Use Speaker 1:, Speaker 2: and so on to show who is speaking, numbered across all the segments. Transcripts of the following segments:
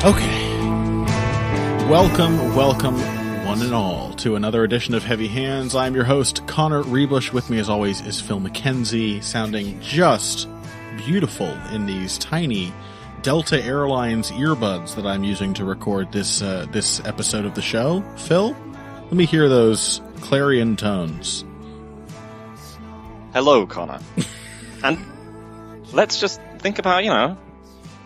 Speaker 1: Okay. Welcome, one and all, to another edition of Heavy Hands. I'm your host, Connor Rebush. With me, as always, is Phil McKenzie, sounding just beautiful in these tiny Delta Airlines earbuds that I'm using to record this episode of the show. Phil, let me hear those clarion tones.
Speaker 2: Hello, Connor. And let's just think about,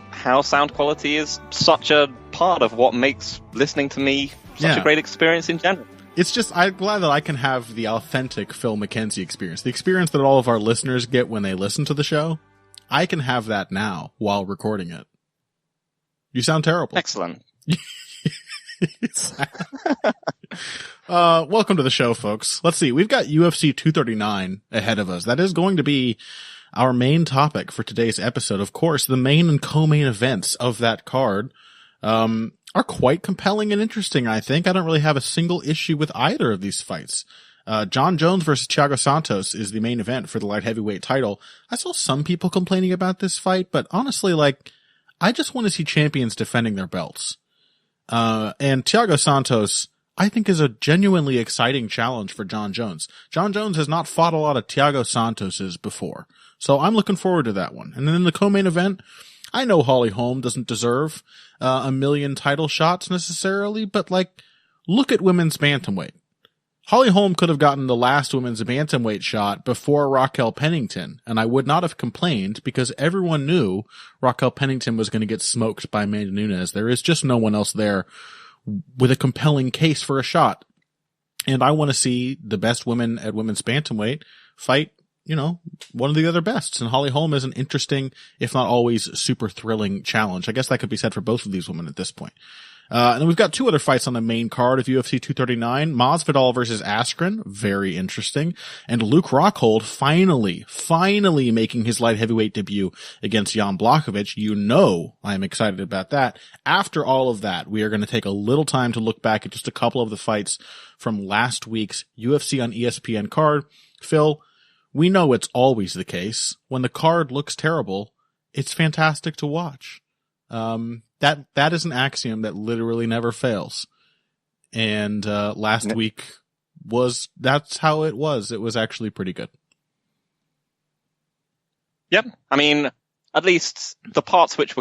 Speaker 2: how sound quality is such a part of what makes listening to me such a great experience in general.
Speaker 1: It's just, I'm glad that I can have the authentic Phil McKenzie experience. The experience that all of our listeners get when they listen to the show. I can have that now while recording it. You sound terrible.
Speaker 2: Excellent.
Speaker 1: Welcome to the show, folks. Let's see. We've got UFC 239 ahead of us. That is going to be our main topic for today's episode. Of course, the main and co-main events of that card are quite compelling and interesting, I think. I don't really have a single issue with either of these fights. John Jones versus Thiago Santos is the main event for the light heavyweight title. I saw some people complaining about this fight, but honestly, I just want to see champions defending their belts. And Thiago Santos, I think, is a genuinely exciting challenge for John Jones. John Jones has not fought a lot of Thiago Santoses before, so I'm looking forward to that one. And then in the co-main event, I know Holly Holm doesn't deserve a million title shots necessarily, but look at women's bantamweight. Holly Holm could have gotten the last women's bantamweight shot before Raquel Pennington, and I would not have complained because everyone knew Raquel Pennington was going to get smoked by Amanda Nunes. There is just no one else there with a compelling case for a shot. And I want to see the best women at women's bantamweight fight, one of the other bests. And Holly Holm is an interesting, if not always super thrilling challenge. I guess that could be said for both of these women at this point. And then we've got two other fights on the main card of UFC 239. Masvidal versus Askren. Very interesting. And Luke Rockhold finally making his light heavyweight debut against Jan Blachowicz. I am excited about that. After all of that, we are going to take a little time to look back at just a couple of the fights from last week's UFC on ESPN card. Phil, we know it's always the case. When the card looks terrible, it's fantastic to watch. That is an axiom that literally never fails. And, last week that's how it was. It was actually pretty good.
Speaker 2: Yep. I mean, at least the parts which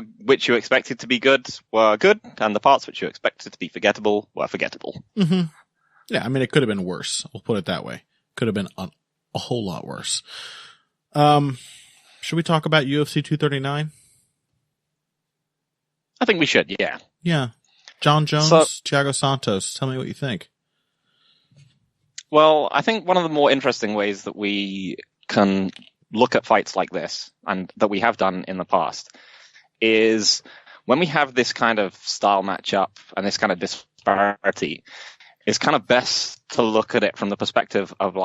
Speaker 2: you expected to be good were good, and the parts which you expected to be forgettable were forgettable.
Speaker 1: Mm-hmm. Yeah. I mean, it could have been worse. We'll put it that way. Could have been a whole lot worse. Should we talk about UFC 239?
Speaker 2: I think we should, yeah.
Speaker 1: Yeah. John Jones, Thiago Santos. Tell me what you think.
Speaker 2: Well, I think one of the more interesting ways that we can look at fights like this, and that we have done in the past, is when we have this kind of style matchup and this kind of disparity, it's kind of best to look at it from the perspective of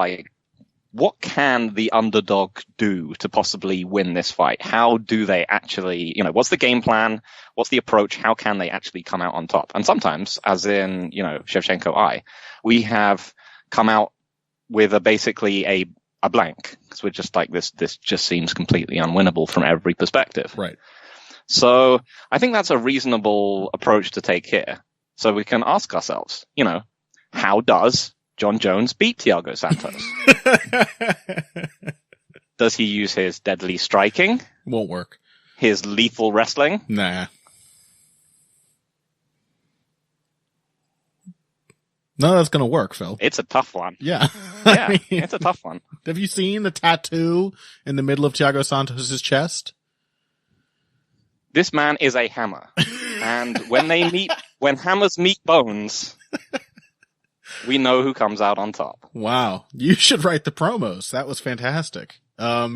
Speaker 2: what can the underdog do to possibly win this fight? How do they actually, what's the game plan? What's the approach? How can they actually come out on top? And sometimes, as in, Shevchenko we have come out with basically a blank, because we're just this just seems completely unwinnable from every perspective.
Speaker 1: Right.
Speaker 2: So I think that's a reasonable approach to take here. So we can ask ourselves, how does John Jones beat Thiago Santos? Does he use his deadly striking?
Speaker 1: Won't work.
Speaker 2: His lethal wrestling?
Speaker 1: Nah. None of that's going to work, Phil.
Speaker 2: It's a tough one.
Speaker 1: Yeah.
Speaker 2: Yeah, it's a tough one.
Speaker 1: Have you seen the tattoo in the middle of Thiago Santos' chest?
Speaker 2: This man is a hammer. And when hammers meet bones, we know who comes out on top.
Speaker 1: Wow. You should write the promos. That was fantastic. I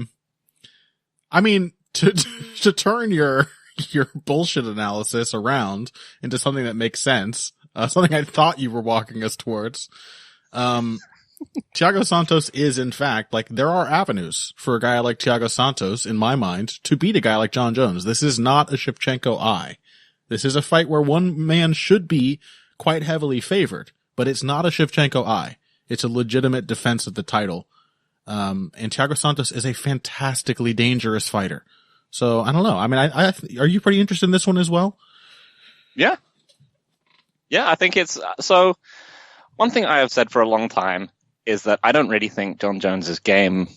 Speaker 1: mean, to turn your bullshit analysis around into something that makes sense, something I thought you were walking us towards, Thiago Santos is, in fact, there are avenues for a guy like Thiago Santos, in my mind, to beat a guy like John Jones. This is not a Shevchenko. This is a fight where one man should be quite heavily favored, but it's not a Shevchenko. It's a legitimate defense of the title. And Thiago Santos is a fantastically dangerous fighter. So I don't know. I mean, are you pretty interested in this one as well?
Speaker 2: Yeah. Yeah, I think it's so. One thing I have said for a long time is that I don't really think John Jones's game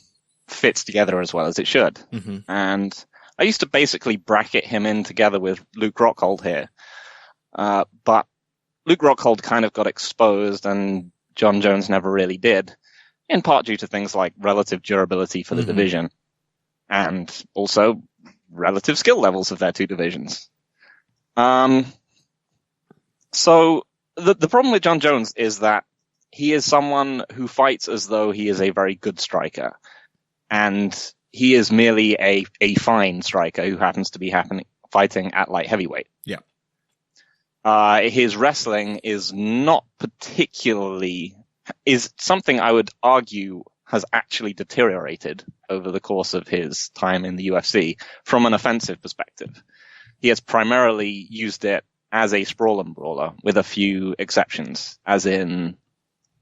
Speaker 2: fits together as well as it should.
Speaker 1: Mm-hmm.
Speaker 2: And I used to basically bracket him in together with Luke Rockhold here. But Luke Rockhold kind of got exposed and John Jones never really did, in part due to things like relative durability for the division and also relative skill levels of their two divisions. So the problem with John Jones is that he is someone who fights as though he is a very good striker. And he is merely a fine striker who happens to be fighting at light heavyweight.
Speaker 1: Yeah.
Speaker 2: His wrestling is not particularly, is something I would argue has actually deteriorated over the course of his time in the UFC from an offensive perspective. He has primarily used it as a sprawl and brawler with a few exceptions, as in,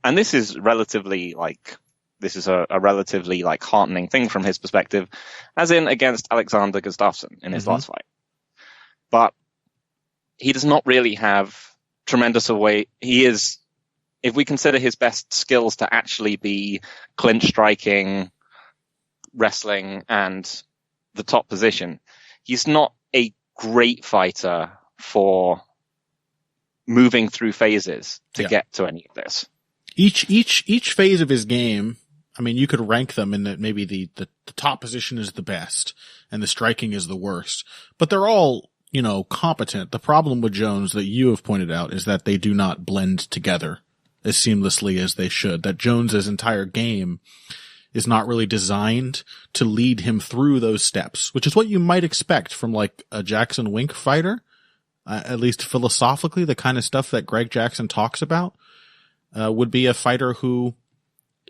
Speaker 2: and this is relatively a relatively heartening thing from his perspective, as in against Alexander Gustafsson in his last fight. But he does not really have tremendous he is, if we consider his best skills to actually be clinch striking, wrestling, and the top position, he's not a great fighter for moving through phases to get to any of this.
Speaker 1: Each phase of his game, I mean, you could rank them in that maybe the top position is the best and the striking is the worst, but they're all, competent. The problem with Jones that you have pointed out is that they do not blend together as seamlessly as they should. That Jones's entire game is not really designed to lead him through those steps, which is what you might expect from a Jackson Wink fighter, at least philosophically, the kind of stuff that Greg Jackson talks about, would be a fighter who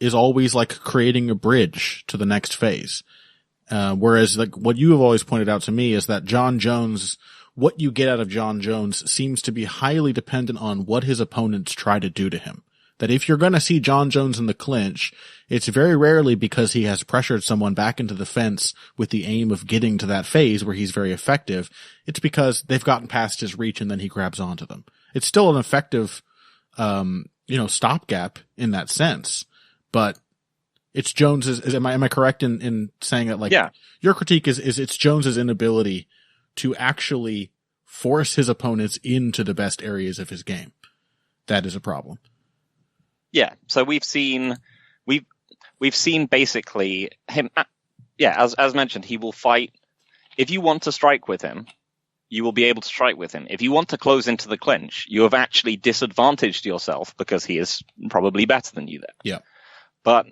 Speaker 1: is always creating a bridge to the next phase. Whereas what you have always pointed out to me is that John Jones, what you get out of John Jones seems to be highly dependent on what his opponents try to do to him. That if you're going to see John Jones in the clinch, it's very rarely because he has pressured someone back into the fence with the aim of getting to that phase where he's very effective. It's because they've gotten past his reach and then he grabs onto them. It's still an effective, stopgap in that sense, but it's Jones's, am I correct in saying that your critique is it's Jones's inability to actually force his opponents into the best areas of his game. That is a problem.
Speaker 2: Yeah. So we've seen basically him. As mentioned, he will fight. If you want to strike with him, you will be able to strike with him. If you want to close into the clinch, you have actually disadvantaged yourself because he is probably better than you there.
Speaker 1: Yeah.
Speaker 2: But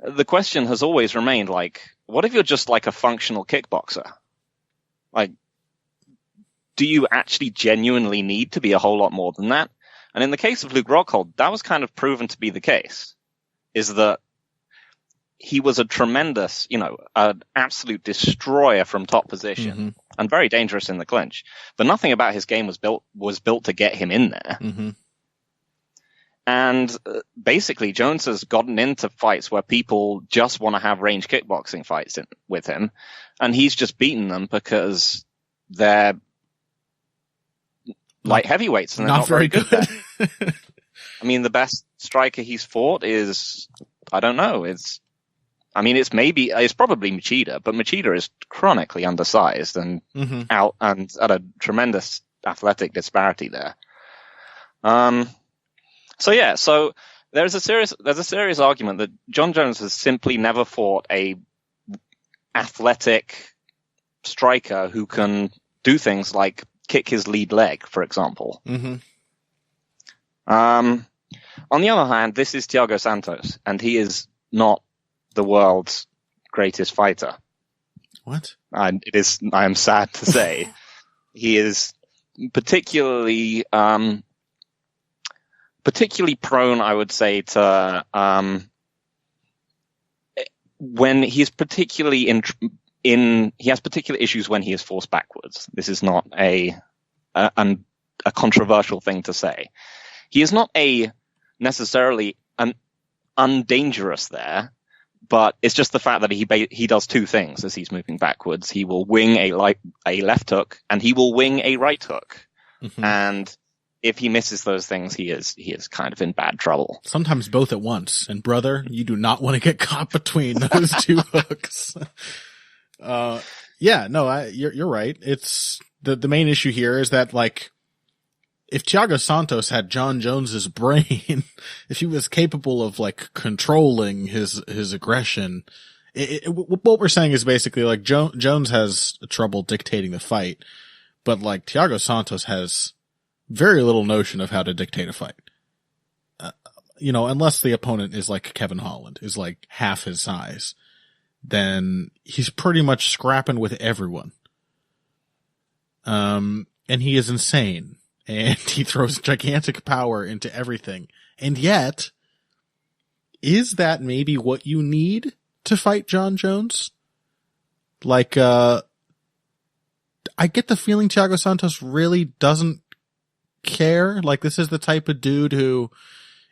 Speaker 2: the question has always remained what if you're just a functional kickboxer? Do you actually genuinely need to be a whole lot more than that? And in the case of Luke Rockhold, that was kind of proven to be the case, is that he was a tremendous, an absolute destroyer from top position and very dangerous in the clinch. But nothing about his game was built to get him in there.
Speaker 1: Mm-hmm.
Speaker 2: And basically, Jones has gotten into fights where people just want to have range kickboxing fights with him, and he's just beaten them because they're light heavyweights and they're not very good. I mean, the best striker he's fought is, I don't know, it's probably Machida, but Machida is chronically undersized and out and at a tremendous athletic disparity there. So there's a serious argument that John Jones has simply never fought a athletic striker who can do things like kick his lead leg, for example. On the other hand, this is Thiago Santos, and he is not the world's greatest fighter.
Speaker 1: What?
Speaker 2: I am sad to say. He is particularly prone, I would say, to when he's particularly he has particular issues when he is forced backwards. This is not a controversial thing to say. He is not necessarily an undangerous there, but it's just the fact that he does two things as he's moving backwards. He will wing a left hook and he will wing a right hook.
Speaker 1: Mm-hmm.
Speaker 2: And if he misses those things, he is kind of in bad trouble.
Speaker 1: Sometimes both at once. And brother, you do not want to get caught between those two hooks. You're right. It's the main issue here is that, like, if Thiago Santos had John Jones's brain, if he was capable of, like, controlling his aggression, what we're saying is basically, like, Jones has trouble dictating the fight, but, like, Thiago Santos has very little notion of how to dictate a fight. Unless the opponent is like Kevin Holland, is like half his size, then he's pretty much scrapping with everyone. And he is insane, and he throws gigantic power into everything. And yet, is that maybe what you need to fight John Jones? Like, I get the feeling Thiago Santos really doesn't care. Like, this is the type of dude who,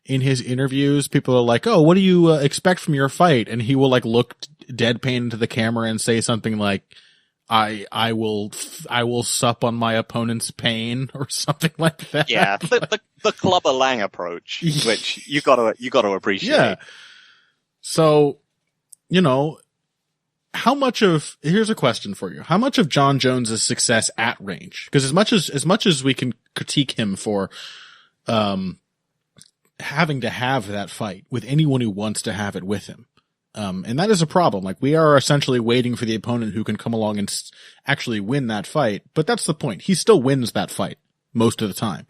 Speaker 1: in his interviews, people are like, "Oh, what do you expect from your fight?" And he will, like, look deadpan into the camera and say something like, I will sup on my opponent's pain," or something like that.
Speaker 2: Yeah, the Clubber Lang approach, which you gotta appreciate.
Speaker 1: Yeah. So, here's a question for you. How much of John Jones's success at range? Because as much as we can critique him for, having to have that fight with anyone who wants to have it with him. And that is a problem. Like, we are essentially waiting for the opponent who can come along and actually win that fight. But that's the point. He still wins that fight most of the time.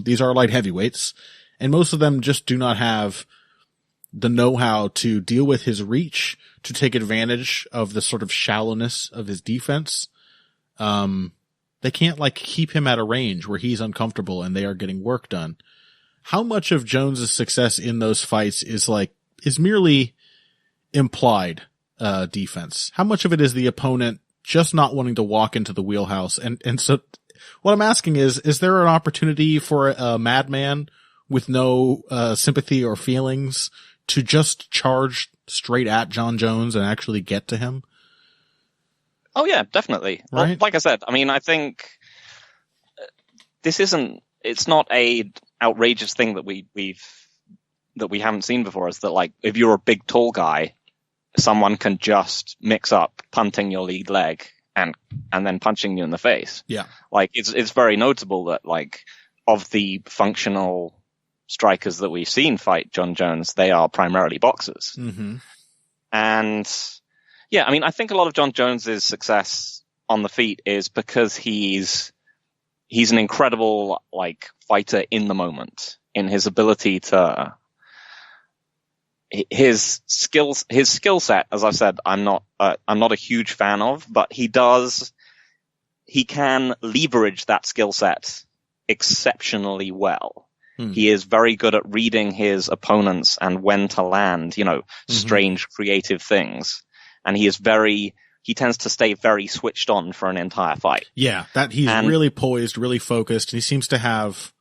Speaker 1: These are light heavyweights, and most of them just do not have the know-how to deal with his reach, to take advantage of the sort of shallowness of his defense. They can't, like, keep him at a range where he's uncomfortable and they are getting work done. How much of Jones's success in those fights is merely implied defense? How much of it is the opponent just not wanting to walk into the wheelhouse? And so what I'm asking is there an opportunity for a madman with no sympathy or feelings to just charge straight at John Jones and actually get to him?
Speaker 2: Oh yeah, definitely.
Speaker 1: Right?
Speaker 2: Well, like I said, I mean, I think it's not a outrageous thing that we haven't seen before, is that, like, if you're a big tall guy, someone can just mix up punting your lead leg and then punching you in the face.
Speaker 1: Yeah.
Speaker 2: Like, it's very notable that, like, of the functional strikers that we've seen fight John Jones, they are primarily boxers.
Speaker 1: Mm-hmm.
Speaker 2: And yeah, I mean, I think a lot of John Jones's success on the feet is because he's an incredible, like, fighter in the moment, in his ability to, his skill set, as I said, I'm not a huge fan of, but he can leverage that skill set exceptionally well. He is very good at reading his opponents and when to land, strange creative things. And he tends to stay very switched on for an entire fight.
Speaker 1: Yeah, he's really poised, really focused, and he seems to have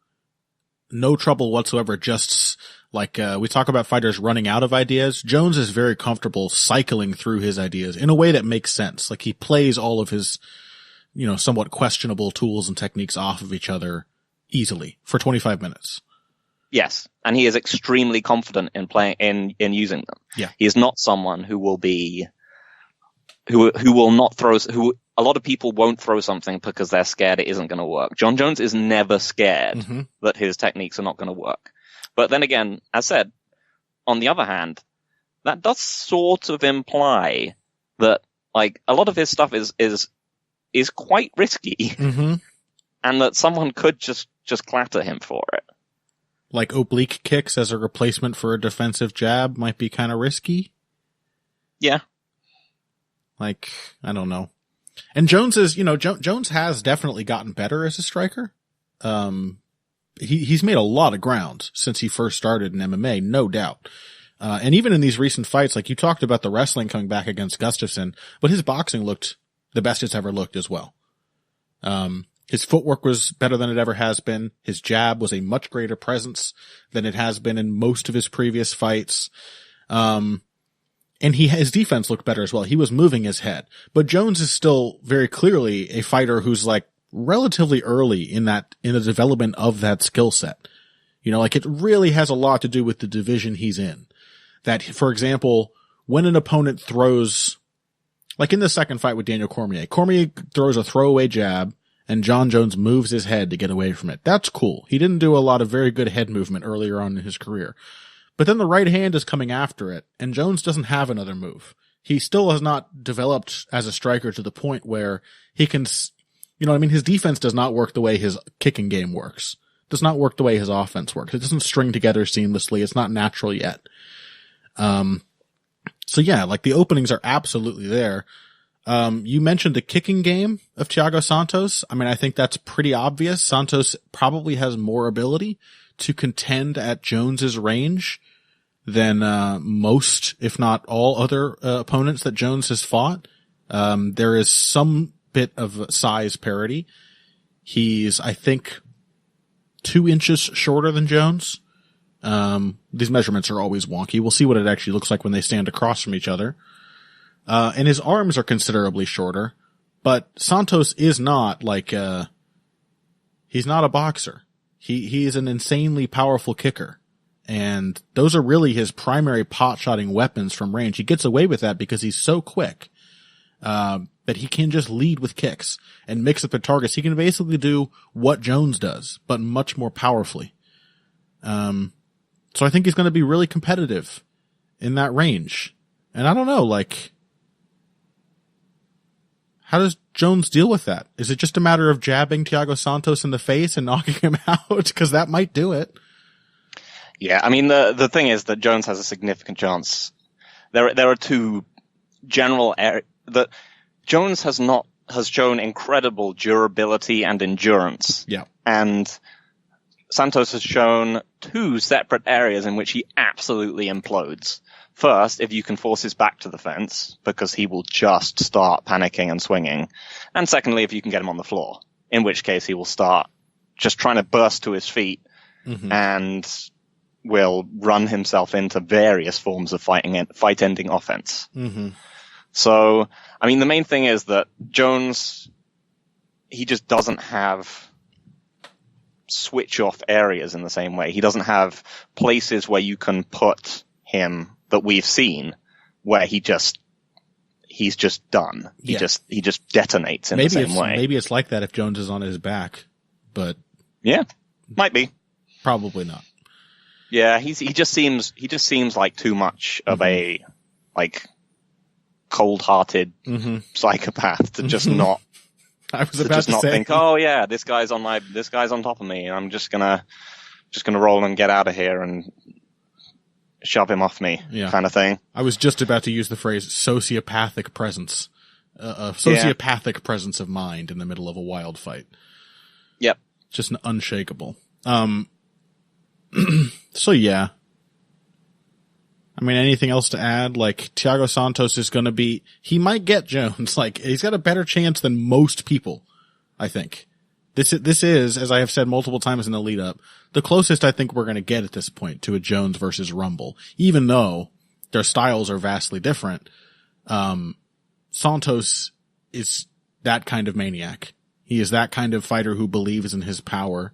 Speaker 1: no trouble whatsoever. Just like, we talk about fighters running out of ideas. Jones is very comfortable cycling through his ideas in a way that makes sense. Like, he plays all of his, somewhat questionable tools and techniques off of each other easily for 25 minutes.
Speaker 2: Yes, and he is extremely confident in playing in using them.
Speaker 1: Yeah,
Speaker 2: he is not someone who will be who will not throw. A lot of people won't throw something because they're scared it isn't going to work. John Jones is never scared that his techniques are not going to work. But then again, as said, on the other hand, that does sort of imply that, like, a lot of his stuff is quite risky, and that someone could just clatter him for it.
Speaker 1: Like, oblique kicks as a replacement for a defensive jab might be kind of risky.
Speaker 2: Yeah.
Speaker 1: Like, I don't know. And Jones has definitely gotten better as a striker. He's made a lot of ground since he first started in MMA, no doubt. And even in these recent fights, like, you talked about the wrestling coming back against Gustafsson, but his boxing looked the best it's ever looked as well. His footwork was better than it ever has been. His jab was a much greater presence than it has been in most of his previous fights. And his defense looked better as well. He was moving his head. But Jones is still very clearly a fighter who's, like, relatively early in the development of that skill set. You know, like it really has a lot to do with the division he's in. That, for example, when an opponent throws, like in the second fight with Daniel Cormier throws a throwaway jab and John Jones moves his head to get away from it. That's cool. He didn't do a lot of very good head movement earlier on in his career. But then the right hand is coming after it, and Jones doesn't have another move. He still has not developed as a striker to the point where he can, you know what I mean? His defense does not work the way his kicking game works. Does not work the way his offense works. It doesn't string together seamlessly. It's not natural yet. So yeah, like the openings are absolutely there. You mentioned the kicking game of Thiago Santos. I mean, I think that's pretty obvious. Santos probably has more ability to contend at Jones's range than most, if not all, other opponents that Jones has fought. There is some bit of size parity. He's, I think, 2 inches shorter than Jones. These measurements are always wonky. We'll see what it actually looks like when they stand across from each other. And his arms are considerably shorter, but Santos is not like, he's not a boxer. He is an insanely powerful kicker. And those are really his primary pot-shotting weapons from range. He gets away with that because he's so quick, that he can just lead with kicks and mix up the targets. He can basically do what Jones does, but much more powerfully. So I think he's going to be really competitive in that range. And I don't know, like, how does Jones deal with that? Is it just a matter of jabbing Thiago Santos in the face and knocking him out? Because that might do it.
Speaker 2: Yeah, I mean, the thing is that Jones has a significant chance. There are two general areas that Jones has shown incredible durability and endurance.
Speaker 1: Yeah.
Speaker 2: And Santos has shown 2 separate areas in which he absolutely implodes. First, if you can force his back to the fence, because he will just start panicking and swinging. And secondly, if you can get him on the floor, in which case he will start just trying to burst to his feet and will run himself into various forms of fight-ending offense. So, I mean, the main thing is that Jones, he just doesn't have switch-off areas in the same way. He doesn't have places where you can put him that we've seen where he's just done. He just detonates in the same way.
Speaker 1: Maybe it's like that if Jones is on his back, but
Speaker 2: yeah, might be.
Speaker 1: Probably not.
Speaker 2: Yeah, he just seems like too much of a like cold-hearted psychopath to just not.
Speaker 1: I was about to say,
Speaker 2: think, oh yeah, this guy's on top of me, and I'm just gonna roll and get out of here and shove him off me, kind of thing. I
Speaker 1: was just about to use the phrase sociopathic presence, sociopathic presence of mind in the middle of a wild fight.
Speaker 2: Yep,
Speaker 1: just unshakable. So yeah. I mean, anything else to add? Like, Thiago Santos is going to be, he might get Jones. Like, he's got a better chance than most people, I think. This is, as I have said multiple times in the lead up, the closest I think we're going to get at this point to a Jones versus Rumble, even though their styles are vastly different. Santos is that kind of maniac. He is that kind of fighter who believes in his power.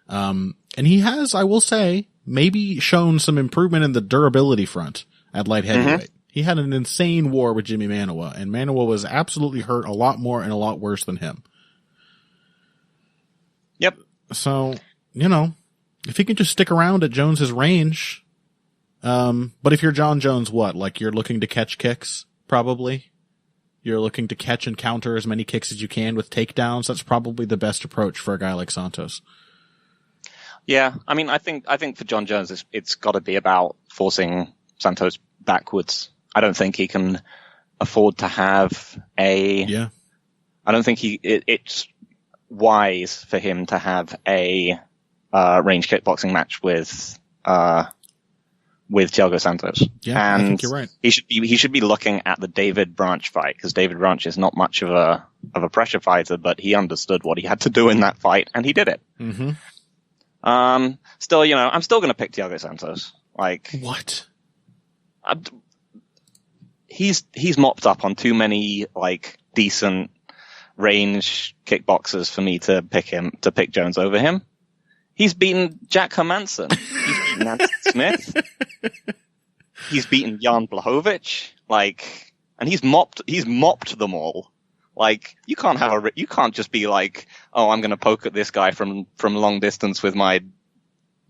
Speaker 1: And he has, I will say, maybe shown some improvement in the durability front at light heavyweight. He had an insane war with Jimmy Manuwa, and Manuwa was absolutely hurt a lot more and a lot worse than him.
Speaker 2: Yep.
Speaker 1: So, you know, if he can just stick around at Jones's range, but if you're John Jones, what? Like, you're looking to catch kicks, probably? You're looking to catch and counter as many kicks as you can with takedowns? That's probably the best approach for a guy like Santos.
Speaker 2: Yeah, I mean, I think for John Jones, it's got to be about forcing Santos backwards. I don't think he can afford to have I don't think it's wise for him to have a range kickboxing match with Thiago Santos.
Speaker 1: Yeah,
Speaker 2: and
Speaker 1: I think you're right.
Speaker 2: He should be looking at the David Branch fight, because David Branch is not much of a pressure fighter, but he understood what he had to do in that fight, and he did it. Still, you know, I'm still going to pick Thiago Santos. Like,
Speaker 1: what?
Speaker 2: He's mopped up on too many like decent range kickboxers for me to pick Jones over him. He's beaten Jack Hermansson. He's beaten Anthony Smith. He's beaten Jan Blachowicz. And he's mopped them all. You can't just be like, oh, I'm going to poke at this guy from long distance with my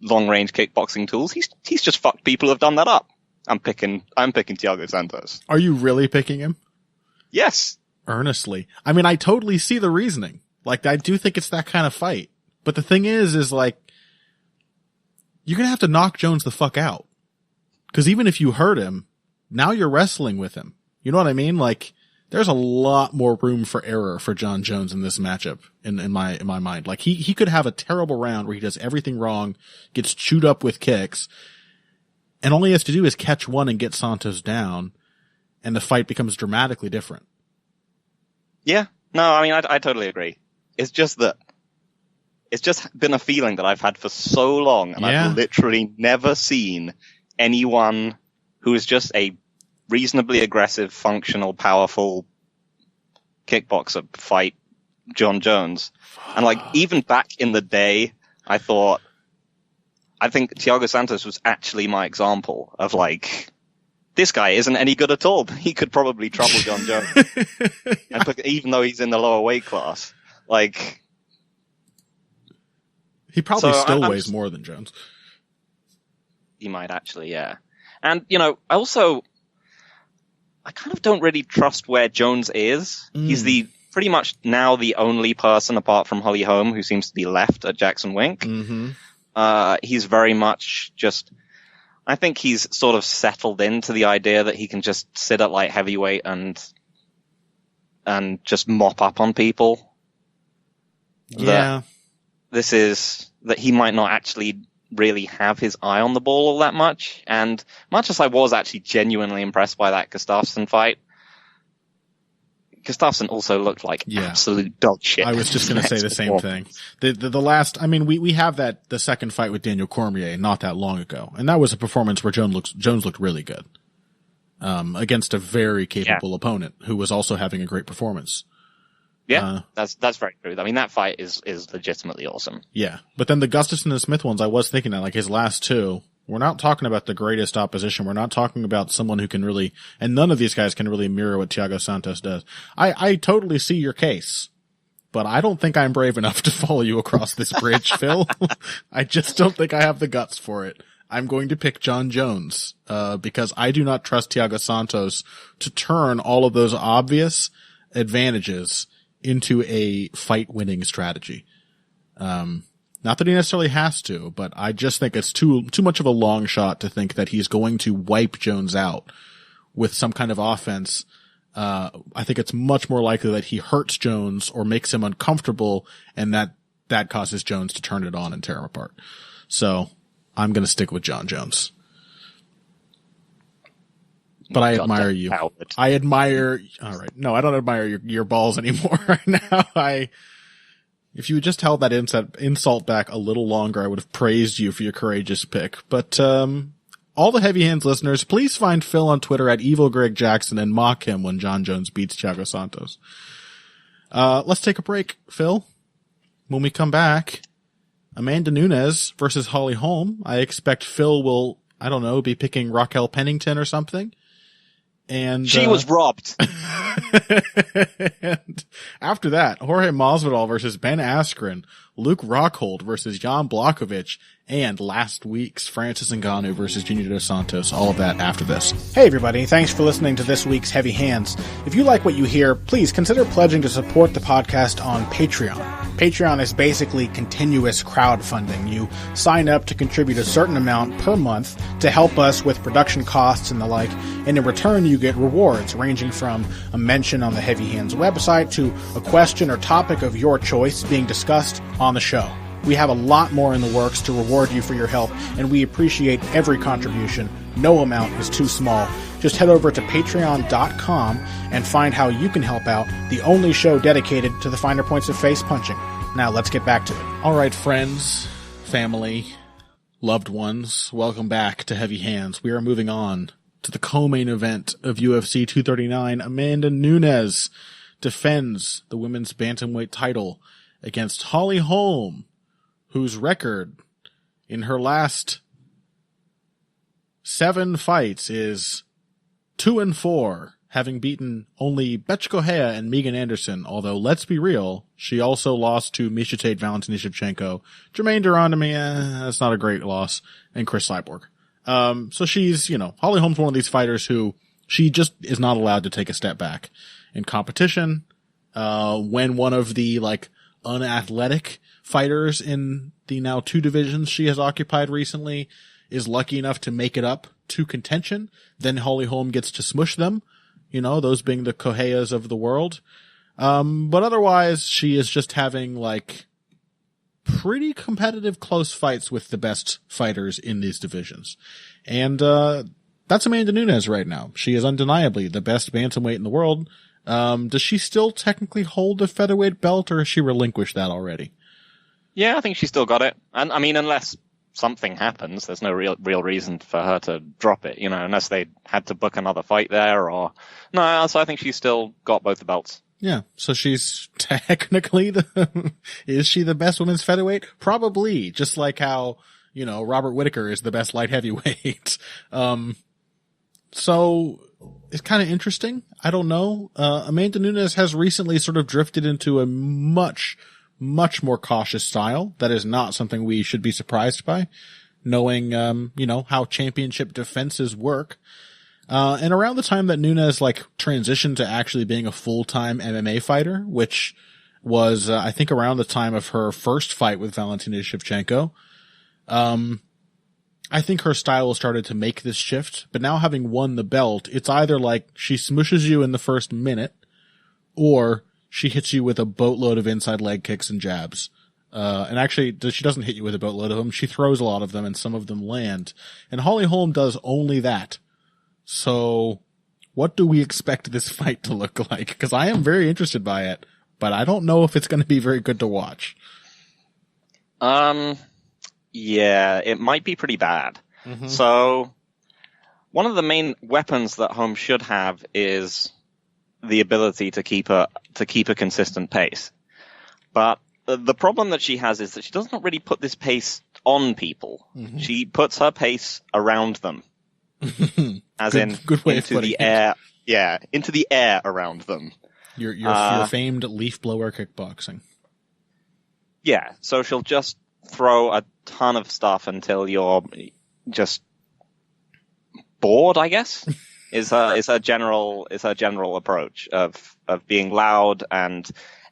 Speaker 2: long range kickboxing tools. He's just fucked people who have done that up. I'm picking Thiago Santos.
Speaker 1: Are you really picking him?
Speaker 2: Yes.
Speaker 1: Earnestly. I mean, I totally see the reasoning. I do think it's that kind of fight. But the thing is you're going to have to knock Jones the fuck out. Because even if you hurt him, now you're wrestling with him. You know what I mean? There's a lot more room for error for John Jones in this matchup in my mind. He could have a terrible round where he does everything wrong, gets chewed up with kicks, and all he has to do is catch one and get Santos down, and the fight becomes dramatically different.
Speaker 2: Yeah. No, I mean, I totally agree. It's just that it's just been a feeling that I've had for so long, and I've literally never seen anyone who is just a reasonably aggressive, functional, powerful kickboxer fight John Jones. And even back in the day, I think Thiago Santos was actually my example of this guy isn't any good at all. He could probably trouble John Jones. Even though he's in the lower weight class.
Speaker 1: He probably still weighs more than Jones.
Speaker 2: He might actually, yeah. And, I kind of don't really trust where Jones is. He's pretty much now the only person apart from Holly Holm who seems to be left at Jackson Wink.
Speaker 1: Mm-hmm.
Speaker 2: He's very much I think he's sort of settled into the idea that he can just sit at light heavyweight and just mop up on people.
Speaker 1: Yeah.
Speaker 2: That he might not actually really have his eye on the ball all that much. And much as I was actually genuinely impressed by that Gustafsson fight, Gustafsson also looked like absolute dog shit.
Speaker 1: I was just going to say the same thing. The last, I mean, we have the second fight with Daniel Cormier not that long ago. And that was a performance where Jones looked really good. Against a very capable opponent who was also having a great performance.
Speaker 2: Yeah, that's very true. I mean, that fight is legitimately awesome.
Speaker 1: Yeah. But then the Gustafsson and Smith ones, I was thinking that his last two, we're not talking about the greatest opposition. We're not talking about someone who can really, and none of these guys can really mirror what Thiago Santos does. I totally see your case, but I don't think I'm brave enough to follow you across this bridge, Phil. I just don't think I have the guts for it. I'm going to pick John Jones, because I do not trust Thiago Santos to turn all of those obvious advantages into a fight-winning strategy. Not that he necessarily has to, but I just think it's too much of a long shot to think that he's going to wipe Jones out with some kind of offense. I think it's much more likely that he hurts Jones or makes him uncomfortable, and that causes Jones to turn it on and tear him apart. So I'm going to stick with John Jones. But I admire you. All right. No, I don't admire your balls anymore right now. If you had just held that insult back a little longer, I would have praised you for your courageous pick. But, all the Heavy Hands listeners, please find Phil on Twitter at Evil Greg Jackson and mock him when John Jones beats Thiago Santos. Let's take a break, Phil. When we come back, Amanda Nunes versus Holly Holm. I expect Phil will, I don't know, be picking Raquel Pennington or something. And
Speaker 2: she was robbed.
Speaker 1: And after that, Jorge Masvidal versus Ben Askren, Luke Rockhold versus Jan Blachowicz, and last week's Francis Ngannou versus Junior Dos Santos. All of that after this.
Speaker 3: Hey everybody, thanks for listening to this week's Heavy Hands. If you like what you hear, please consider pledging to support the podcast on Patreon. Patreon is basically continuous crowdfunding. You sign up to contribute a certain amount per month to help us with production costs and the like, and in return you get rewards ranging from a mention on the Heavy Hands website to a question or topic of your choice being discussed on the show. We have a lot more in the works to reward you for your help, and we appreciate every contribution. No amount is too small. Just head over to patreon.com and find how you can help out, the only show dedicated to the finer points of face punching. Now let's get back to it.
Speaker 1: All right, friends, family, loved ones, welcome back to Heavy Hands. We are moving on to the co-main event of UFC 239. Amanda Nunes defends the women's bantamweight title against Holly Holm, whose record in her last 7 fights is 2-4, having beaten only Bethe Correia and Megan Anderson, although let's be real, she also lost to Miesha Tate, Valentina Shevchenko, Jermaine Durandamy, that's not a great loss, and Chris Cyborg. So she's, Holly Holm's one of these fighters who she just is not allowed to take a step back in competition. When one of the, unathletic fighters in the now 2 divisions she has occupied recently is lucky enough to make it up to contention, then Holly Holm gets to smush them, those being the Correias of the world. But otherwise, she is just having, pretty competitive close fights with the best fighters in these divisions. And, that's Amanda Nunes right now. She is undeniably the best bantamweight in the world. Does she still technically hold the featherweight belt, or has she relinquished that already?
Speaker 2: Yeah, I think she's still got it. And I mean, unless something happens, there's no real reason for her to drop it, unless they had to book another fight there or no. So I think she's still got both the belts. Yeah.
Speaker 1: So she's technically is she the best women's featherweight? Probably. Just like how, Robert Whittaker is the best light heavyweight. So it's kind of interesting. I don't know. Amanda Nunes has recently sort of drifted into a much more cautious style. That is not something we should be surprised by, knowing, how championship defenses work. And around the time that Nunes, transitioned to actually being a full-time MMA fighter, which was, I think around the time of her first fight with Valentina Shevchenko, I think her style started to make this shift, but now having won the belt, it's either she smushes you in the first minute, or she hits you with a boatload of inside leg kicks and jabs. And actually, she doesn't hit you with a boatload of them. She throws a lot of them, and some of them land. And Holly Holm does only that. So, what do we expect this fight to look like? Because I am very interested by it, but I don't know if it's going to be very good to watch.
Speaker 2: Yeah, it might be pretty bad. Mm-hmm. So, one of the main weapons that Holm should have is the ability to keep a consistent pace. But the problem that she has is that she doesn't really put this pace on people. Mm-hmm. She puts her pace around them. As
Speaker 1: good way
Speaker 2: into the air. Yeah, into the air around them.
Speaker 1: Your famed leaf blower kickboxing.
Speaker 2: Yeah, so she'll just throw a ton of stuff until you're just bored, I guess. is her general approach of being loud and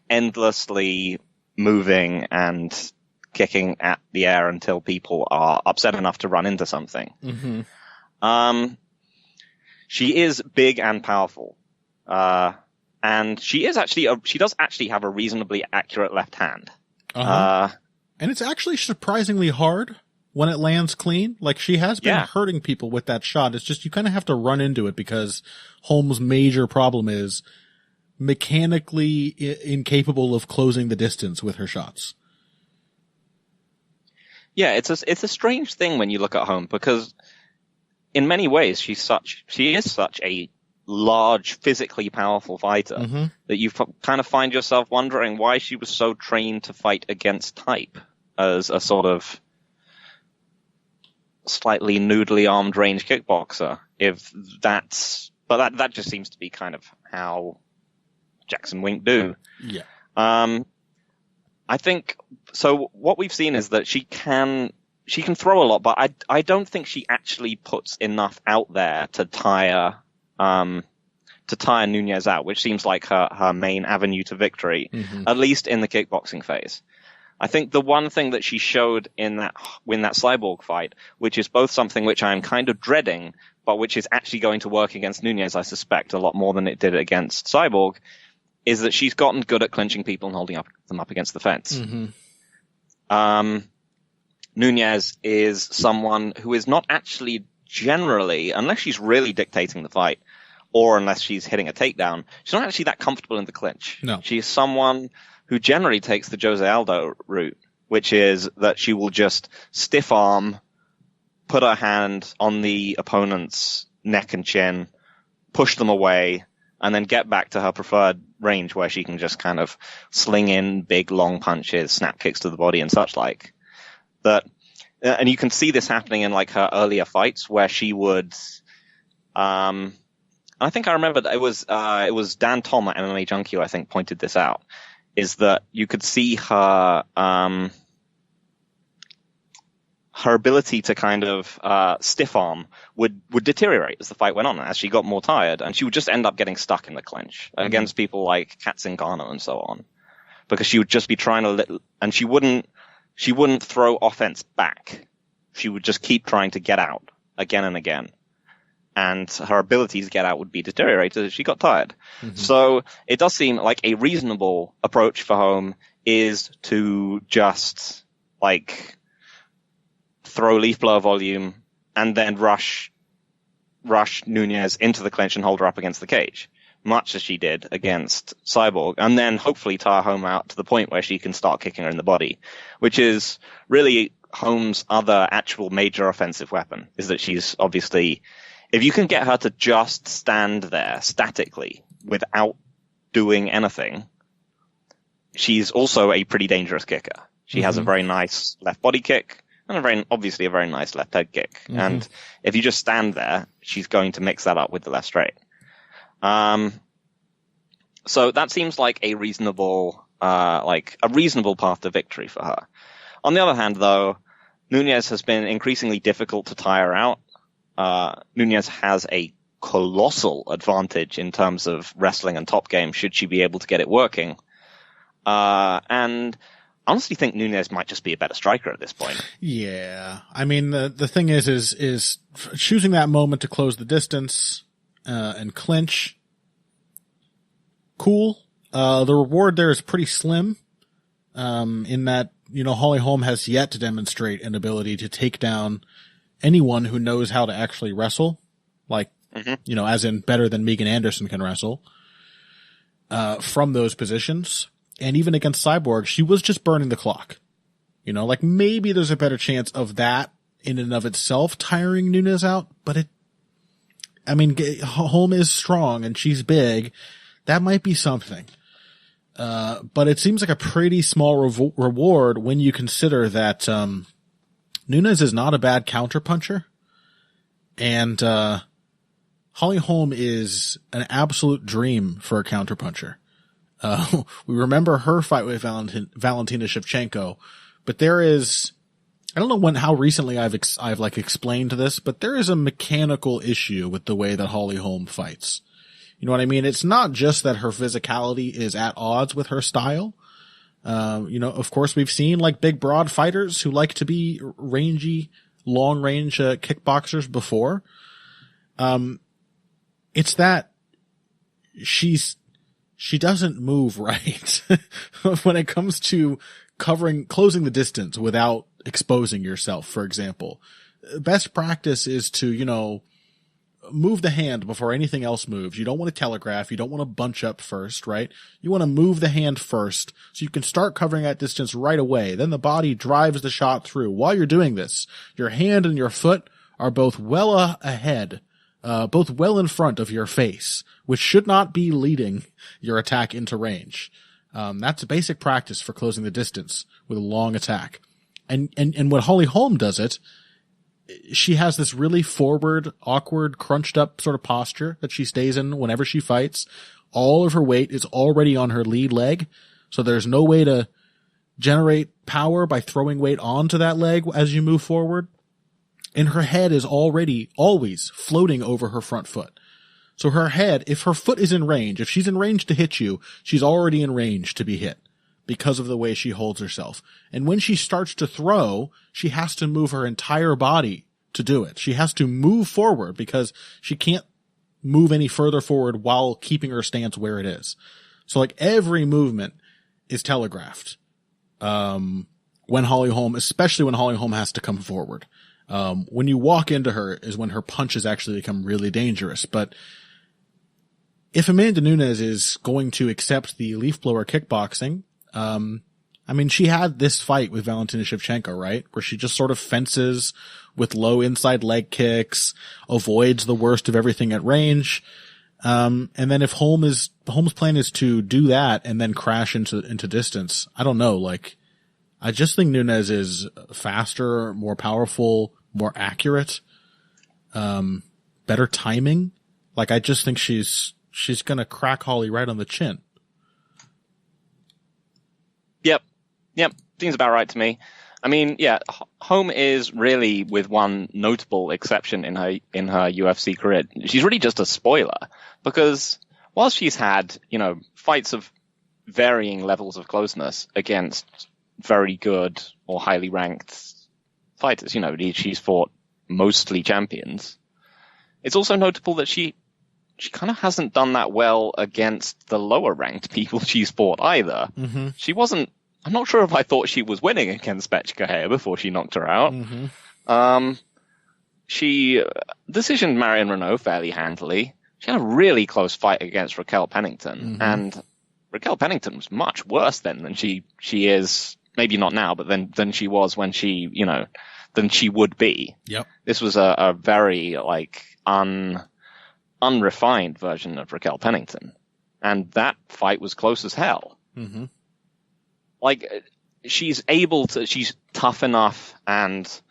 Speaker 2: endlessly moving and kicking at the air until people are upset enough to run into something. Mm-hmm. She is big and powerful. And she does actually have a reasonably accurate left hand.
Speaker 1: Uh-huh. And it's actually surprisingly hard when it lands clean. She has been hurting people with that shot. It's just you kind of have to run into it because Holm's major problem is mechanically incapable of closing the distance with her shots.
Speaker 2: Yeah, it's a strange thing when you look at Holm because in many ways she is such a large, physically powerful fighter mm-hmm. that you kind of find yourself wondering why she was so trained to fight against type as a sort of slightly noodly armed range kickboxer. But that just seems to be kind of how Jackson Wink do.
Speaker 1: Yeah.
Speaker 2: I think so. What we've seen is that she can throw a lot, but I don't think she actually puts enough out there to tire Nunes out, which seems like her main avenue to victory, mm-hmm. at least in the kickboxing phase. I think the one thing that she showed in that Cyborg fight, which is both something which I'm kind of dreading, but which is actually going to work against Nunes, I suspect, a lot more than it did against Cyborg, is that she's gotten good at clinching people and holding them up against the fence. Mm-hmm. Nunes is someone who is not actually generally, unless she's really dictating the fight, or unless she's hitting a takedown, she's not actually that comfortable in the clinch.
Speaker 1: No.
Speaker 2: She's someone who generally takes the Jose Aldo route, which is that she will just stiff arm, put her hand on the opponent's neck and chin, push them away, and then get back to her preferred range where she can just kind of sling in big, long punches, snap kicks to the body and such like. And you can see this happening in like her earlier fights where she would, I think I remember that it was Dan Tom at MMA Junkie who I think pointed this out, is that you could see her, her ability to kind of stiff arm would deteriorate as the fight went on, as she got more tired, and she would just end up getting stuck in the clinch against people like Francis Ngannou and so on, because she would just be trying to, and she wouldn't throw offense back. She would just keep trying to get out again and again, and her ability to get out would be deteriorated as she got tired. Mm-hmm. So it does seem like a reasonable approach for Holm is to just like throw leaf blower volume and then rush Nunes into the clinch and hold her up against the cage, much as she did against Cyborg, and then hopefully tire Holm out to the point where she can start kicking her in the body, which is really Holm's other actual major offensive weapon, is that she's obviously, if you can get her to just stand there statically without doing anything, she's also a pretty dangerous kicker. She has a very nice left body kick, and obviously a very nice left head kick. Mm-hmm. And if you just stand there, she's going to mix that up with the left straight. So that seems like a reasonable path to victory for her. On the other hand, though, Nunes has been increasingly difficult to tire out. Nunes has a colossal advantage in terms of wrestling and top game, should she be able to get it working. And I honestly think Nunes might just be a better striker at this point. Yeah.
Speaker 3: I mean, the thing is choosing that moment to close the distance, and clinch. Cool. The reward there is pretty slim, in that, Holly Holm has yet to demonstrate an ability to take down anyone who knows how to actually wrestle. Like, as in better than Megan Anderson can wrestle, from those positions. And even against Cyborg, she was just burning the clock. Like maybe there's a better chance of that in and of itself tiring Nunes out, but Holm is strong and she's big. That might be something. But it seems like a pretty small reward when you consider that, Nunes is not a bad counterpuncher. And, Holly Holm is an absolute dream for a counterpuncher. We remember her fight with Valentina Shevchenko, but there is, I don't know how recently I've explained this, but there is a mechanical issue with the way that Holly Holm fights. You know what I mean? It's not just that her physicality is at odds with her style. Of course we've seen like big broad fighters who like to be rangy, long range, kickboxers before. It's that she doesn't move right when it comes to closing the distance without exposing yourself, for example. Best practice is to, move the hand before anything else moves. You don't want to telegraph. You don't want to bunch up first, right? You want to move the hand first so you can start covering that distance right away. Then the body drives the shot through. While you're doing this, your hand and your foot are both well ahead, both well in front of your face, which should not be leading your attack into range. That's a basic practice for closing the distance with a long attack. And when Holly Holm does it, she has this really forward, awkward, crunched up sort of posture that she stays in whenever she fights. All of her weight is already on her lead leg, so there's no way to generate power by throwing weight onto that leg as you move forward. And her head is always floating over her front foot. So her head, if her foot is in range, if she's in range to hit you, she's already in range to be hit because of the way she holds herself. And when she starts to throw, she has to move her entire body to do it. She has to move forward because she can't move any further forward while keeping her stance where it is. So like every movement is telegraphed. Especially when Holly Holm has to come forward. When you walk into her is when her punches actually become really dangerous. But if Amanda Nunes is going to accept the leaf blower kickboxing, she had this fight with Valentina Shevchenko, right? Where she just sort of fences with low inside leg kicks, avoids the worst of everything at range.
Speaker 1: And then if Holmes' plan is to do that and then crash into distance, I don't know. Like, I just think Nunes is faster, more powerful, more accurate, better timing. Like, I just think she's gonna crack Holly right on the chin.
Speaker 2: Yep. Seems about right to me. I mean, yeah, Holm is really, with one notable exception in her UFC career, she's really just a spoiler, because while she's had, fights of varying levels of closeness against very good or highly ranked fighters, she's fought mostly champions. It's also notable that she kind of hasn't done that well against the lower ranked people she's fought either.
Speaker 1: Mm-hmm.
Speaker 2: I'm not sure if I thought she was winning against Betchka before she knocked her out.
Speaker 1: Mm-hmm.
Speaker 2: She decisioned Marion Renault fairly handily. She had a really close fight against Raquel Pennington, and Raquel Pennington was much worse then than she is, maybe not now, but than she was when than she would be.
Speaker 1: Yep.
Speaker 2: This was a very, unrefined version of Raquel Pennington. And that fight was close as hell.
Speaker 1: Mm-hmm.
Speaker 2: She's tough enough and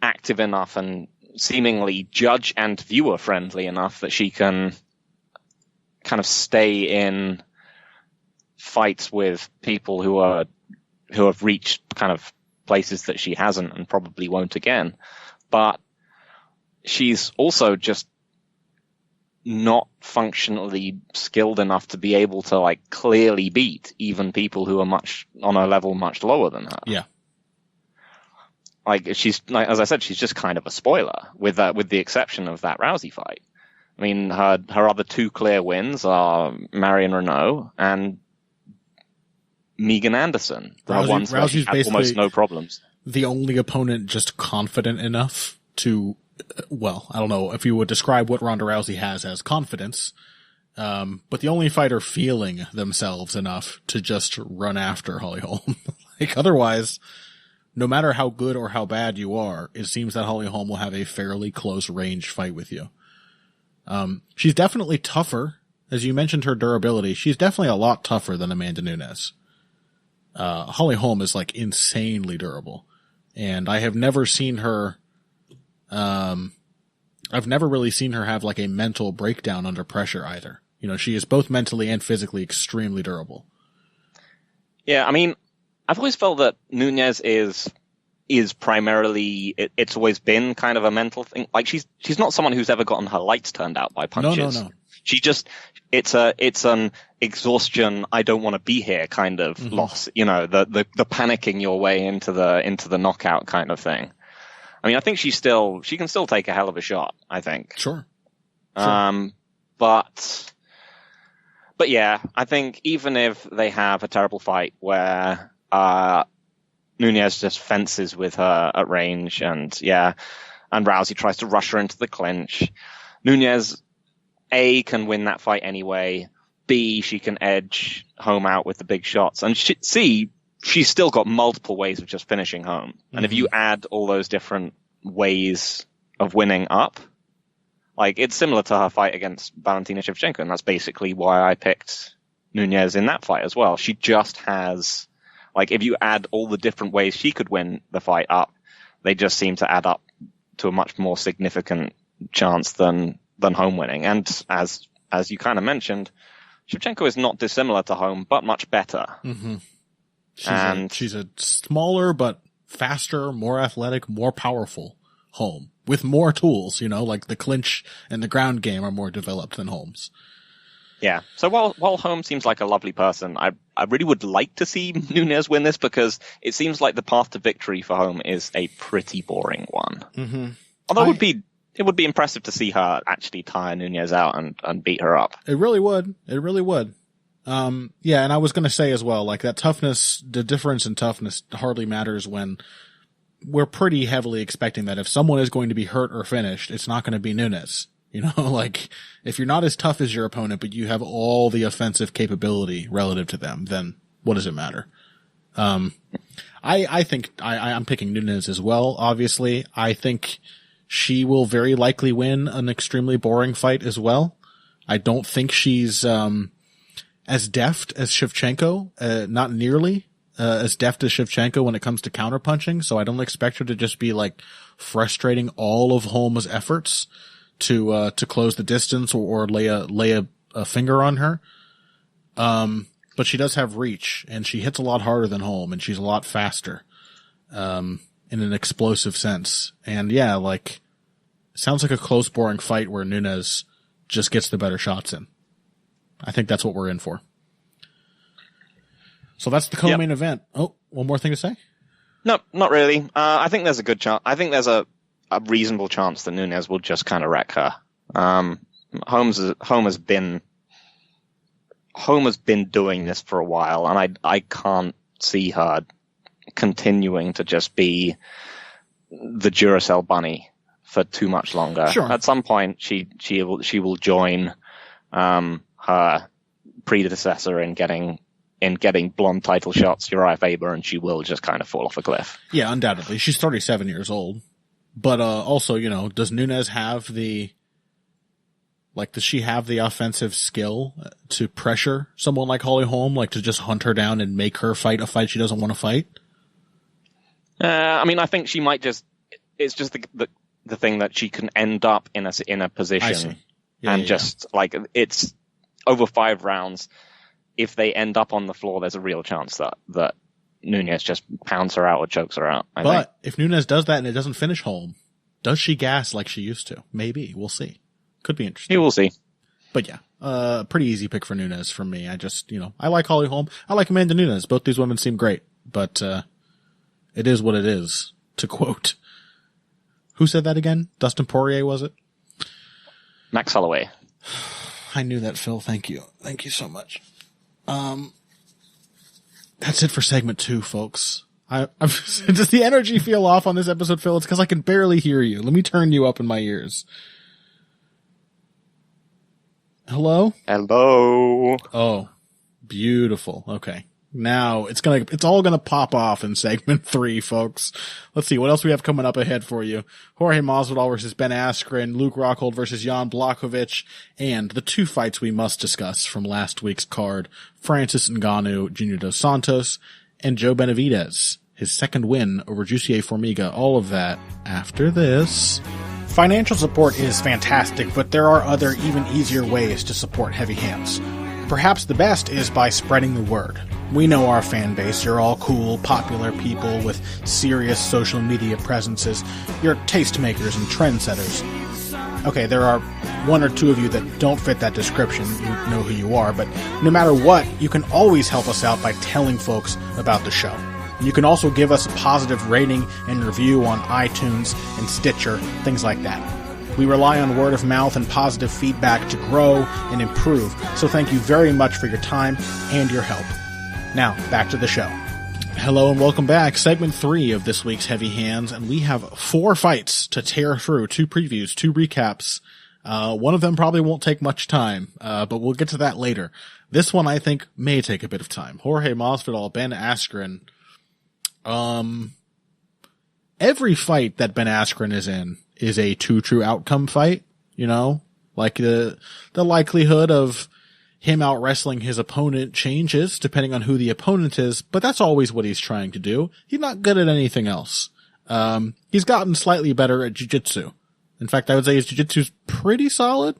Speaker 2: active enough and seemingly judge and viewer friendly enough that she can kind of stay in fights with people who have reached kind of places that she hasn't and probably won't again. But she's also just not functionally skilled enough to be able to clearly beat even people who are on a level much lower than her.
Speaker 1: Yeah.
Speaker 2: She's as I said, she's just kind of a spoiler with the exception of that Rousey fight. I mean, her other two clear wins are Marion Renault and Megan Anderson. Ones where she had almost no problems.
Speaker 1: The only opponent just confident enough to, well, I don't know if you would describe what Ronda Rousey has as confidence, but the only fighter feeling themselves enough to just run after Holly Holm. Otherwise, no matter how good or how bad you are, it seems that Holly Holm will have a fairly close range fight with you. She's definitely tougher. As you mentioned her durability, she's definitely a lot tougher than Amanda Nunes. Holly Holm is insanely durable. And I have never seen her, I've never really seen her have a mental breakdown under pressure either. She is both mentally and physically extremely durable.
Speaker 2: Yeah, I mean, I've always felt that Nunes is primarily, it's always been kind of a mental thing. She's not someone who's ever gotten her lights turned out by punches.
Speaker 1: No.
Speaker 2: She just, it's an exhaustion, I don't want to be here kind of loss. The panicking your way into the knockout kind of thing. I mean, I think she can still take a hell of a shot, I think.
Speaker 1: Sure.
Speaker 2: But yeah, I think even if they have a terrible fight where, Nunes just fences with her at range and Rousey tries to rush her into the clinch, Nunes, A, can win that fight anyway. B, she can edge Holm out with the big shots. And C, she's still got multiple ways of just finishing Holm. And if you add all those different ways of winning up, it's similar to her fight against Valentina Shevchenko. And that's basically why I picked Nunes in that fight as well. She just has, if you add all the different ways she could win the fight up, they just seem to add up to a much more significant chance than Holm winning. And as you kind of mentioned, Shevchenko is not dissimilar to Holm, but much better.
Speaker 1: Mm-hmm. She's a smaller but faster, more athletic, more powerful Holm with more tools. The clinch and the ground game are more developed than Holm's.
Speaker 2: Yeah. So while Holm seems like a lovely person, I really would like to see Nunes win this, because it seems like the path to victory for Holm is a pretty boring one.
Speaker 1: Mm-hmm.
Speaker 2: Although it would be impressive to see her actually tire Nunes out and beat her up.
Speaker 1: It really would. It really would. And I was going to say as well, that toughness, the difference in toughness hardly matters when we're pretty heavily expecting that if someone is going to be hurt or finished, it's not going to be Nunes. If you're not as tough as your opponent, but you have all the offensive capability relative to them, then what does it matter? I think I'm picking Nunes as well, obviously. I think she will very likely win an extremely boring fight as well. I don't think she's as deft as Shevchenko, not nearly as deft as Shevchenko when it comes to counterpunching. So I don't expect her to just be like frustrating all of Holm's efforts to close the distance or lay a finger on her. But she does have reach, and she hits a lot harder than Holm, and she's a lot faster, in an explosive sense. And yeah, like, sounds like a close, boring fight where Nunes just gets the better shots in. I think that's what we're in for. So that's the co-main event. Oh, one more thing to say?
Speaker 2: No, not really. I think there's a good chance. I think there's a reasonable chance that Nunes will just kind of wreck her. Holm has been doing this for a while, and I can't see her continuing to just be the Duracell bunny for too much longer.
Speaker 1: Sure.
Speaker 2: At some point, she will join her predecessor in getting blonde title shots, Uriah Faber, and she will just kind of fall off a cliff.
Speaker 1: Yeah, undoubtedly. She's 37 years old. But also, you know, does Nunes have does she have the offensive skill to pressure someone like Holly Holm, like to just hunt her down and make her fight a fight she doesn't want to fight?
Speaker 2: I mean, I think she might just, it's just the thing that she can end up in a position like it's over 5 rounds. If they end up on the floor, there's a real chance that Nunes just pounds her out or chokes her out. I think.
Speaker 1: If Nunes does that and it doesn't finish Holm, does she gas like she used to? Maybe. We'll see. Could be interesting.
Speaker 2: You will see.
Speaker 1: But yeah, pretty easy pick for Nunes from me. I just, I like Holly Holm. I like Amanda Nunes. Both these women seem great, but it is what it is, to quote. Who said that again? Dustin Poirier, was it?
Speaker 2: Max Holloway.
Speaker 1: I knew that, Phil. Thank you. Thank you so much. That's it for segment 2, folks. Does the energy feel off on this episode, Phil? It's because I can barely hear you. Let me turn you up in my ears. Hello?
Speaker 2: Hello.
Speaker 1: Oh, beautiful. Okay. Now it's all gonna pop off in segment 3, folks. Let's see what else we have coming up ahead for you. Jorge Masvidal versus Ben Askren, Luke Rockhold versus Jan Blachowicz, and the 2 fights we must discuss from last week's card: Francis Ngannou, Junior dos Santos, and Joe Benavidez, his second win over Jussier Formiga. All of that after this.
Speaker 3: Financial support is fantastic, but there are other, even easier ways to support Heavy Hands. Perhaps the best is by spreading the word. We know our fan base. You're all cool, popular people with serious social media presences. You're tastemakers and trendsetters. Okay, there are 1 or 2 of you that don't fit that description. You know who you are, but no matter what, you can always help us out by telling folks about the show. You can also give us a positive rating and review on iTunes and Stitcher, things like that. We rely on word of mouth and positive feedback to grow and improve, so thank you very much for your time and your help. Now, back to the show.
Speaker 1: Hello and welcome back. Segment 3 of this week's Heavy Hands, and we have 4 fights to tear through, 2 previews, 2 recaps. One of them probably won't take much time, but we'll get to that later. This one I think may take a bit of time. Jorge Masvidal, Ben Askren. Every fight that Ben Askren is in is a 2 true outcome fight, like the likelihood of him out wrestling his opponent changes depending on who the opponent is, but that's always what he's trying to do. He's not good at anything else. He's gotten slightly better at jiu-jitsu. In fact, I would say his jiu-jitsu's pretty solid,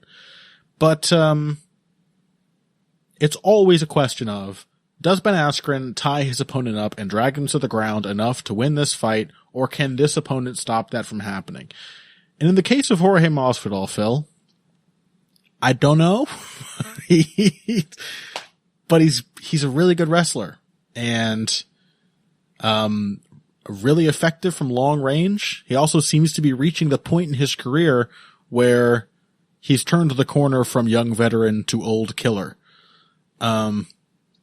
Speaker 1: but it's always a question of, does Ben Askren tie his opponent up and drag him to the ground enough to win this fight, or can this opponent stop that from happening? And in the case of Jorge Masvidal, Phil, I don't know. But he's a really good wrestler and really effective from long range. He also seems to be reaching the point in his career where he's turned the corner from young veteran to old killer.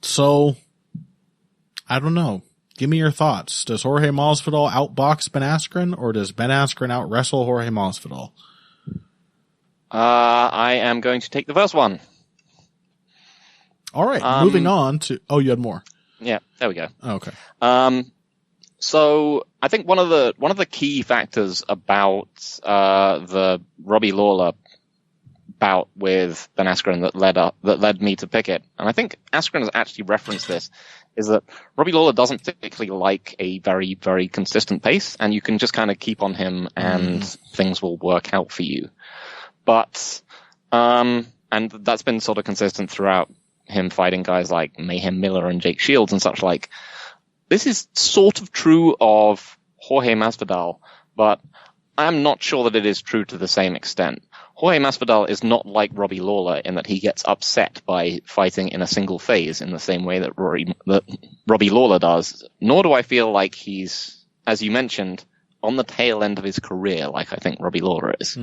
Speaker 1: So I don't know. Give me your thoughts. Does Jorge Masvidal outbox Ben Askren, or does Ben Askren out wrestle Jorge Masvidal?
Speaker 2: I am going to take the first one.
Speaker 1: All right, moving on to... Oh, you had more.
Speaker 2: Yeah, there we go.
Speaker 1: Oh, okay.
Speaker 2: So I think one of the key factors about the Robbie Lawler bout with Ben Askren that led me to pick it. And I think Askren has actually referenced this, is that Robbie Lawler doesn't typically like a very, very consistent pace, and you can just kind of keep on him and things will work out for you. But, and that's been sort of consistent throughout him fighting guys like Mayhem Miller and Jake Shields and such like. This is sort of true of Jorge Masvidal, but I'm not sure that it is true to the same extent. Jorge Masvidal is not like Robbie Lawler in that he gets upset by fighting in a single phase in the same way that Robbie Lawler does, nor do I feel like he's, as you mentioned, on the tail end of his career like I think Robbie Lawler is.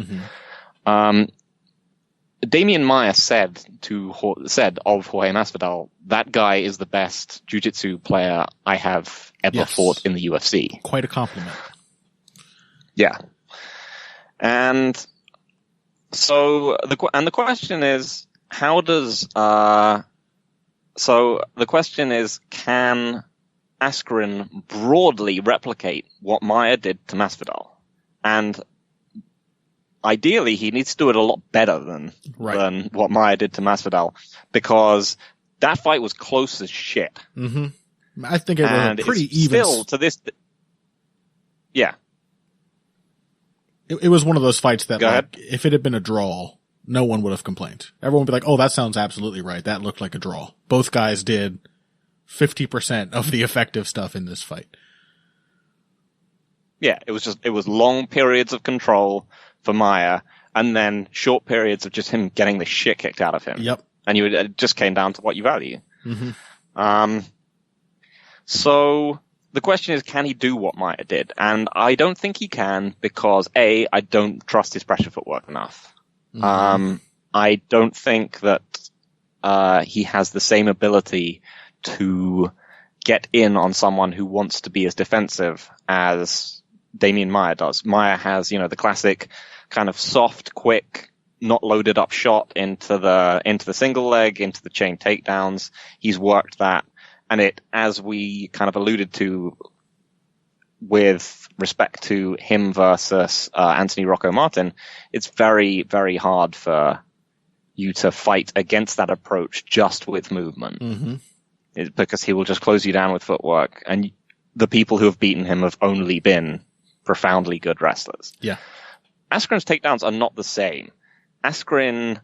Speaker 2: Damian Maia said of Jorge Masvidal, that guy is the best jiu-jitsu player I have ever fought in the UFC.
Speaker 1: Quite a compliment.
Speaker 2: Yeah. And so the question is, can Askren broadly replicate what Maia did to Masvidal? And ideally, he needs to do it a lot better than what Maia did to Masvidal, because that fight was close as shit.
Speaker 1: I think it was pretty even.
Speaker 2: Still, to this, yeah.
Speaker 1: It was one of those fights that,
Speaker 2: Go ahead.
Speaker 1: if it had been a draw, no one would have complained. Everyone would be like, oh, that sounds absolutely right. That looked like a draw. Both guys did 50% of the effective stuff in this fight.
Speaker 2: Yeah, it was long periods of control for Maia, and then short periods of just him getting the shit kicked out of him.
Speaker 1: Yep.
Speaker 2: And it just came down to what you value. So the question is, can he do what Maia did? And I don't think he can, because I don't trust his pressure footwork enough. I don't think that he has the same ability to get in on someone who wants to be as defensive as Damian Maia does. Maia has, the classic kind of soft, quick, not loaded up shot into the single leg, into the chain takedowns. He's worked that. And as we kind of alluded to with respect to him versus Anthony Rocco Martin, it's very, very hard for you to fight against that approach just with movement. Because he will just close you down with footwork. And the people who have beaten him have only been profoundly good wrestlers.
Speaker 1: Yeah.
Speaker 2: Askren's takedowns are not the same. Askren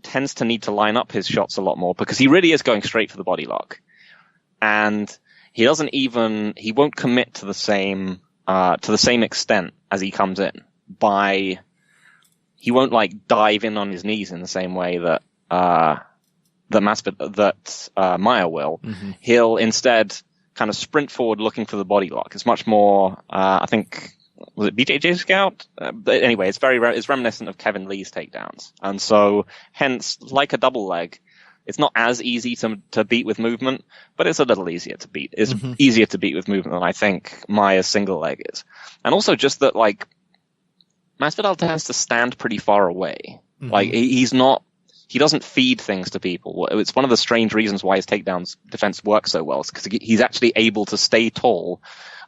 Speaker 2: tends to need to line up his shots a lot more because he really is going straight for the body lock. And he won't commit to the same extent as he comes in. He won't dive in on his knees in the same way that Maia will. He'll instead kind of sprint forward looking for the body lock. It's much more, I think, was it BJJ Scout? Anyway, it's it's reminiscent of Kevin Lee's takedowns. And so, hence, like a double leg, it's not as easy to beat with movement, but it's a little easier to beat. It's easier to beat with movement than I think Maia's single leg is. And also just that, Masvidal tends to stand pretty far away. He doesn't feed things to people. It's one of the strange reasons why his takedowns defense works so well, is because he's actually able to stay tall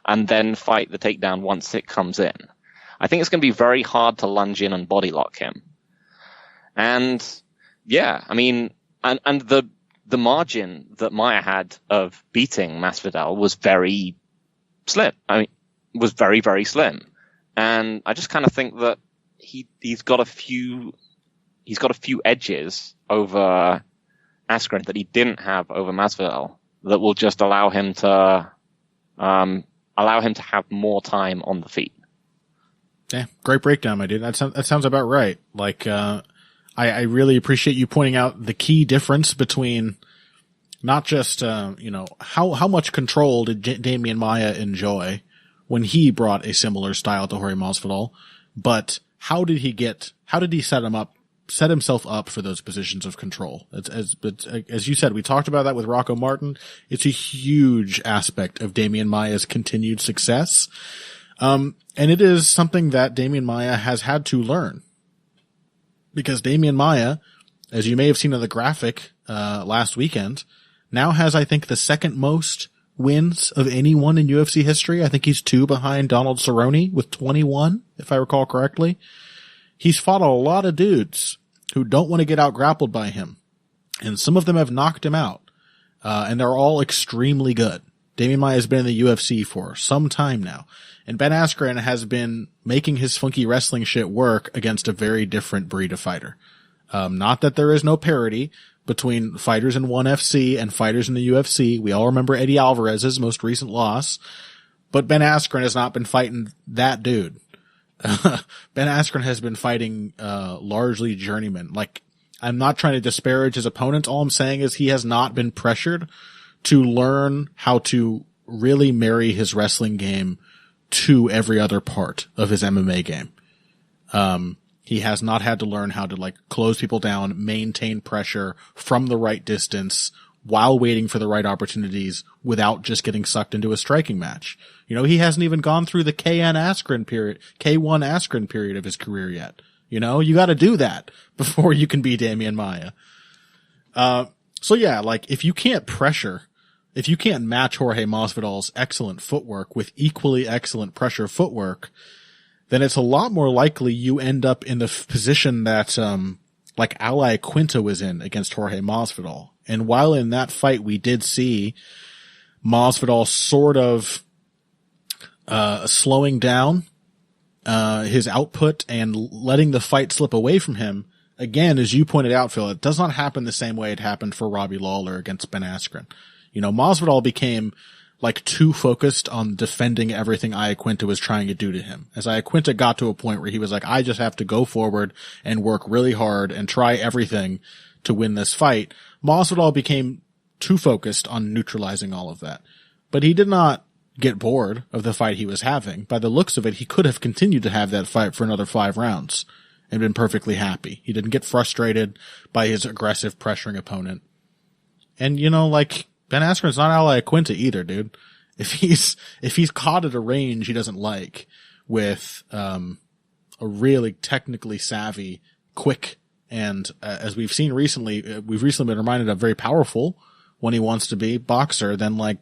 Speaker 2: and then fight the takedown once it comes in. I think it's going to be very hard to lunge in and body lock him. And yeah, I mean, and the margin that Maia had of beating Masvidal was very slim. I mean, was very, very slim. And I just kind of think that he's got a few edges over Askren that he didn't have over Masvidal that will just allow him to have more time on the feet.
Speaker 1: Yeah, great breakdown, my dude. That sounds about right. I really appreciate you pointing out the key difference between not just how much control did Damian Maia enjoy when he brought a similar style to Jorge Masvidal, but how did he set himself up for those positions of control? As you said, we talked about that with Rocco Martin. It's a huge aspect of Damian Maia's continued success. And it is something that Damian Maia has had to learn. Because Damian Maia, as you may have seen in the graphic, last weekend, now has, I think, the second most wins of anyone in UFC history. I think he's 2 behind Donald Cerrone with 21, if I recall correctly. he's fought a lot of dudes who don't want to get out grappled by him. And some of them have knocked him out. And they're all extremely good. Damian Maia has been in the UFC for some time now. And Ben Askren has been making his funky wrestling shit work against a very different breed of fighter. Not that there is no parity between fighters in ONE FC and fighters in the UFC. We all remember Eddie Alvarez's most recent loss. But Ben Askren has not been fighting that dude. Ben Askren has been fighting largely journeymen. Like, I'm not trying to disparage his opponents. All I'm saying is he has not been pressured to learn how to really marry his wrestling game to every other part of his MMA game. He has not had to learn how to like close people down, maintain pressure from the right distance while waiting for the right opportunities without just getting sucked into a striking match. You know, he hasn't even gone through the K1 Askren period of his career yet. You know, you gotta do that before you can be Damian Maia. So yeah, like if you can't match Jorge Masvidal's excellent footwork with equally excellent pressure footwork, then it's a lot more likely you end up in the position that, like Al Iaquinta was in against Jorge Masvidal. And while in that fight we did see Masvidal sort of, slowing down, his output and letting the fight slip away from him, again, as you pointed out, Phil, it does not happen the same way it happened for Robbie Lawler against Ben Askren. You know, Masvidal became like too focused on defending everything Iaquinta was trying to do to him. As Iaquinta got to a point where he was like, I just have to go forward and work really hard and try everything to win this fight, Masvidal became too focused on neutralizing all of that. But he did not get bored of the fight he was having. By the looks of it, he could have continued to have that fight for another 5 rounds and been perfectly happy. He didn't get frustrated by his aggressive pressuring opponent. And, you know, like, Ben Askren's not Al Iaquinta either, dude. If he's caught at a range he doesn't like with, a really technically savvy, quick, and, as we've seen recently, we've recently been reminded of very powerful when he wants to be boxer, then like,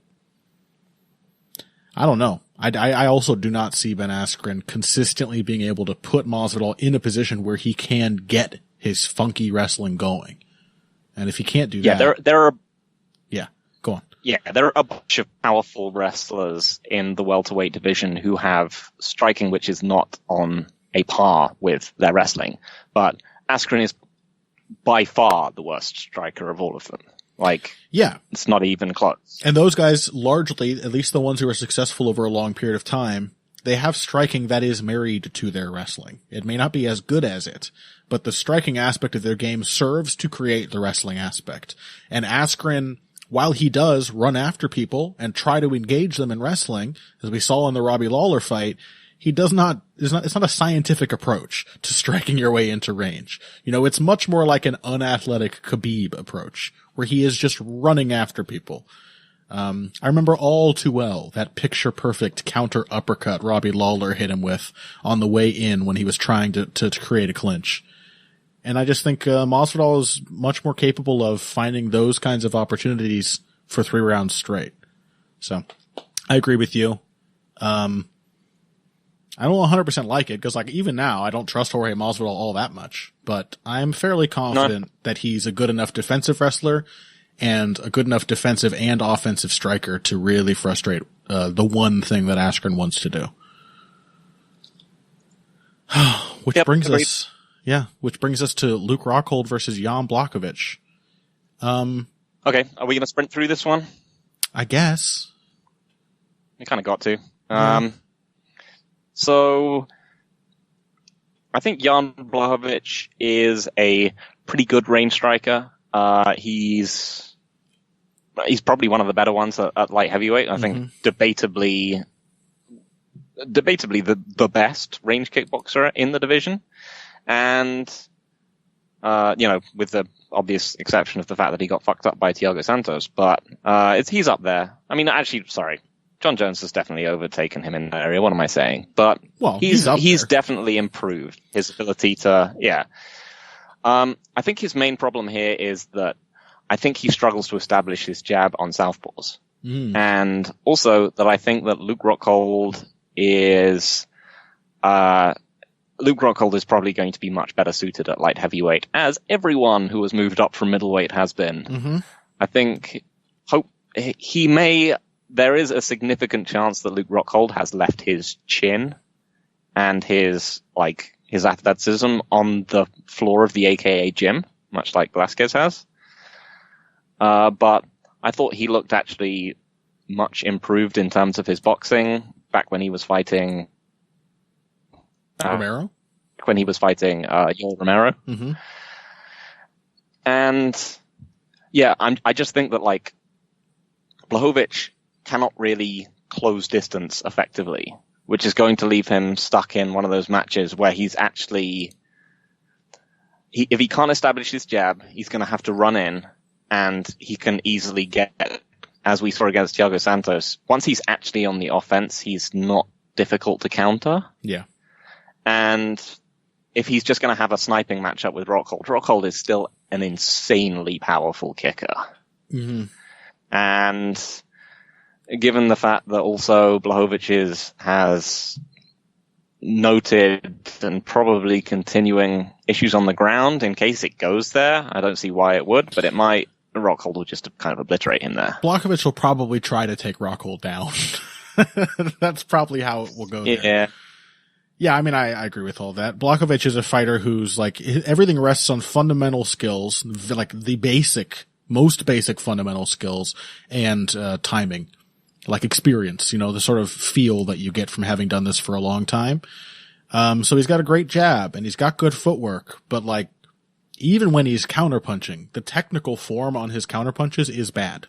Speaker 1: I don't know. I also do not see Ben Askren consistently being able to put Masvidal in a position where he can get his funky wrestling going. And if he can't do that.
Speaker 2: There are.
Speaker 1: Yeah, go on.
Speaker 2: Yeah, there are a bunch of powerful wrestlers in the welterweight division who have striking which is not on a par with their wrestling. But Askren is by far the worst striker of all of them. Like, yeah, it's not even close.
Speaker 1: And those guys largely, at least the ones who are successful over a long period of time, they have striking that is married to their wrestling. It may not be as good as it, but the striking aspect of their game serves to create the wrestling aspect. And Askren, while he does run after people and try to engage them in wrestling, as we saw in the Robbie Lawler fight, it's not a scientific approach to striking your way into range. You know, it's much more like an unathletic Khabib approach, where he is just running after people. I remember all too well that picture perfect counter uppercut Robbie Lawler hit him with on the way in when he was trying to create a clinch. And I just think, Masvidal is much more capable of finding those kinds of opportunities for 3 rounds straight. So I agree with you. I don't 100% like it because, like, even now, I don't trust Jorge Masvidal all that much. But I'm fairly confident that he's a good enough defensive wrestler and a good enough defensive and offensive striker to really frustrate the one thing that Askren wants to do. Which brings us to Luke Rockhold versus Jan Blachowicz.
Speaker 2: Okay, are we going to sprint through this one?
Speaker 1: I guess.
Speaker 2: We kind of got to. So, I think Jan Blachowicz is a pretty good range striker. He's probably one of the better ones at light heavyweight. I think debatably the best range kickboxer in the division. And, with the obvious exception of the fact that he got fucked up by Thiago Santos, but, he's up there. I mean, actually, sorry. John Jones has definitely overtaken him in that area. What am I saying? But he's definitely improved his ability to, I think his main problem here is that I think he struggles to establish his jab on southpaws. And also that I think that Luke Rockhold is, Luke Rockhold is probably going to be much better suited at light heavyweight, as everyone who has moved up from middleweight has been.
Speaker 1: Mm-hmm.
Speaker 2: I think there is a significant chance that Luke Rockhold has left his chin and his athleticism on the floor of the AKA gym, much like Velasquez has. But I thought he looked actually much improved in terms of his boxing back when he was fighting
Speaker 1: Romero?
Speaker 2: When he was fighting Yoel Romero.
Speaker 1: Mm-hmm.
Speaker 2: And yeah, I just think that like Blachowicz cannot really close distance effectively, which is going to leave him stuck in one of those matches where he's actually, if he can't establish his jab, he's going to have to run in, and he can easily get, as we saw against Thiago Santos, once he's actually on the offense, he's not difficult to counter.
Speaker 1: Yeah. And
Speaker 2: if he's just going to have a sniping matchup with Rockhold is still an insanely powerful kicker.
Speaker 1: Mm-hmm.
Speaker 2: And given the fact that also Blachowicz has noted and probably continuing issues on the ground in case it goes there, I don't see why it would, but it might. Rockhold will just kind of obliterate him there.
Speaker 1: Blachowicz will probably try to take Rockhold down. That's probably how it will go there.
Speaker 2: Yeah.
Speaker 1: Yeah, I mean, I agree with all that. Blachowicz is a fighter who's like, everything rests on fundamental skills, like the most basic fundamental skills and timing, like experience, the sort of feel that you get from having done this for a long time. So he's got a great jab and he's got good footwork, but like, even when he's counterpunching, the technical form on his counterpunches is bad.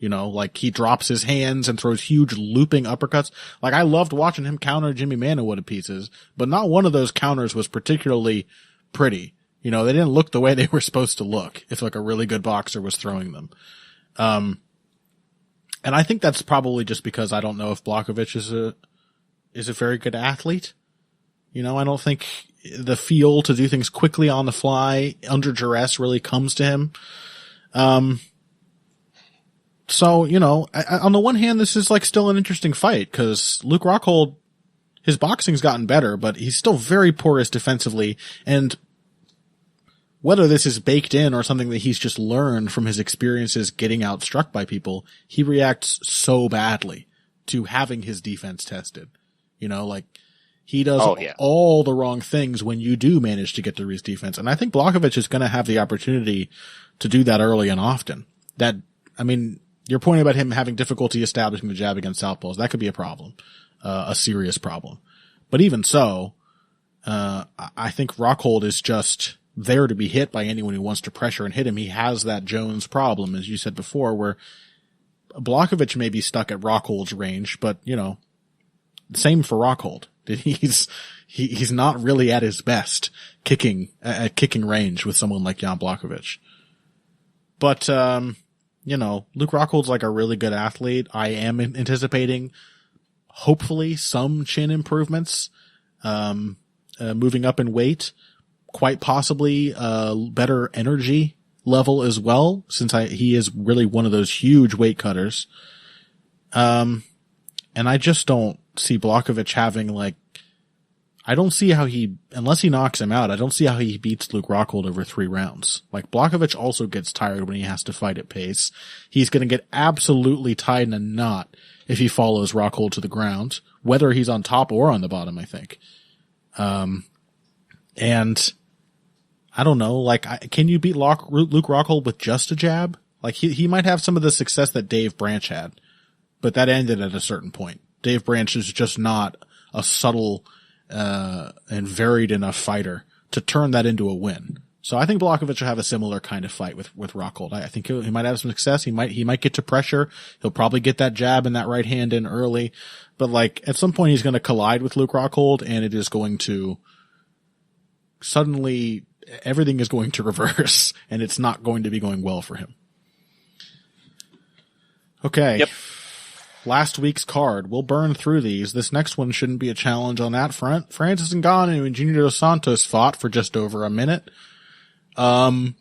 Speaker 1: Like he drops his hands and throws huge looping uppercuts. Like I loved watching him counter Jimmy Manuwa to pieces, but not one of those counters was particularly pretty. They didn't look the way they were supposed to look if like a really good boxer was throwing them. And I think that's probably just because I don't know if Blachowicz is a very good athlete. I don't think the feel to do things quickly on the fly under duress really comes to him. So, on the one hand, this is like still an interesting fight because Luke Rockhold, his boxing's gotten better, but he's still very porous defensively. And whether this is baked in or something that he's just learned from his experiences getting outstruck by people, he reacts so badly to having his defense tested. Like he does all the wrong things when you do manage to get to his defense. And I think Blachowicz is going to have the opportunity to do that early and often. Your point about him having difficulty establishing the jab against southpaws, that could be a problem, a serious problem. But even so, I think Rockhold is just there to be hit by anyone who wants to pressure and hit him. He has that Jones problem, as you said before, where Blachowicz may be stuck at Rockhold's range, but, same for Rockhold. He's not really at his best kicking range with someone like Jan Blachowicz. But, Luke Rockhold's like a really good athlete. I am anticipating, hopefully, some chin improvements, moving up in weight, quite possibly, better energy level as well, since he is really one of those huge weight cutters. And I just don't see Blachowicz having I don't see how unless he knocks him out, I don't see how he beats Luke Rockhold over 3 rounds. Like, Blachowicz also gets tired when he has to fight at pace. He's gonna get absolutely tied in a knot if he follows Rockhold to the ground, whether he's on top or on the bottom, I think. And I don't know, can you beat Luke Rockhold with just a jab? Like, he might have some of the success that Dave Branch had, but that ended at a certain point. Dave Branch is just not a subtle, and varied enough fighter to turn that into a win. So I think Blachowicz will have a similar kind of fight with Rockhold. I think he might have some success. He might get to pressure. He'll probably get that jab and that right hand in early. But at some point he's going to collide with Luke Rockhold, and it is going to suddenly, everything is going to reverse, and it's not going to be going well for him. Okay.
Speaker 2: Yep.
Speaker 1: Last week's card. We'll burn through these. This next one shouldn't be a challenge on that front. Francis Ngannou and Junior Dos Santos fought for just over a minute. Now,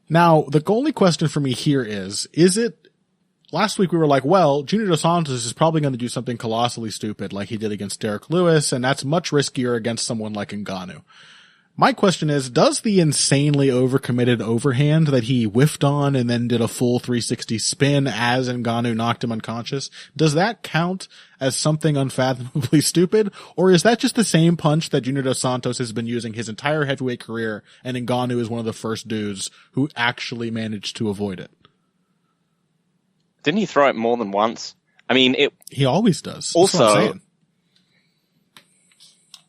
Speaker 1: the only question for me here is it last week we were like, well, Junior Dos Santos is probably going to do something colossally stupid like he did against Derek Lewis, and that's much riskier against someone like Ngannou. My question is, does the insanely overcommitted overhand that he whiffed on and then did a full 360 spin as Ngannou knocked him unconscious, does that count as something unfathomably stupid? Or is that just the same punch that Junior Dos Santos has been using his entire heavyweight career, and Ngannou is one of the first dudes who actually managed to avoid it?
Speaker 2: Didn't he throw it more than once? I mean,
Speaker 1: he always does.
Speaker 2: Also,
Speaker 1: that's what I'm saying.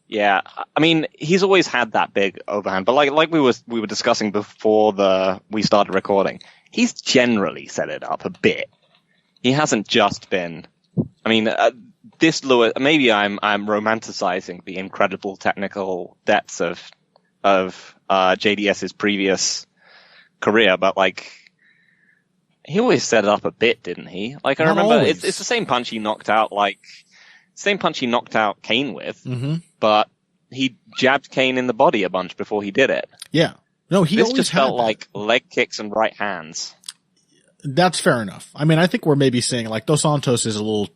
Speaker 2: Yeah, I mean, he's always had that big overhand, but like we were discussing before we started recording, he's generally set it up a bit. He hasn't just been. I mean, this Lewis. Maybe I'm romanticizing the incredible technical depths of JDS's previous career, but like he always set it up a bit, didn't he? Like I
Speaker 1: Not
Speaker 2: remember,
Speaker 1: always.
Speaker 2: it's the same punch he knocked out Kane with.
Speaker 1: Mm-hmm.
Speaker 2: But he jabbed Kane in the body a bunch before he did it.
Speaker 1: Yeah. No, he
Speaker 2: this
Speaker 1: always
Speaker 2: just
Speaker 1: had
Speaker 2: felt
Speaker 1: that.
Speaker 2: like leg kicks and right hands.
Speaker 1: That's fair enough. I mean, I think we're maybe saying like Dos Santos is a little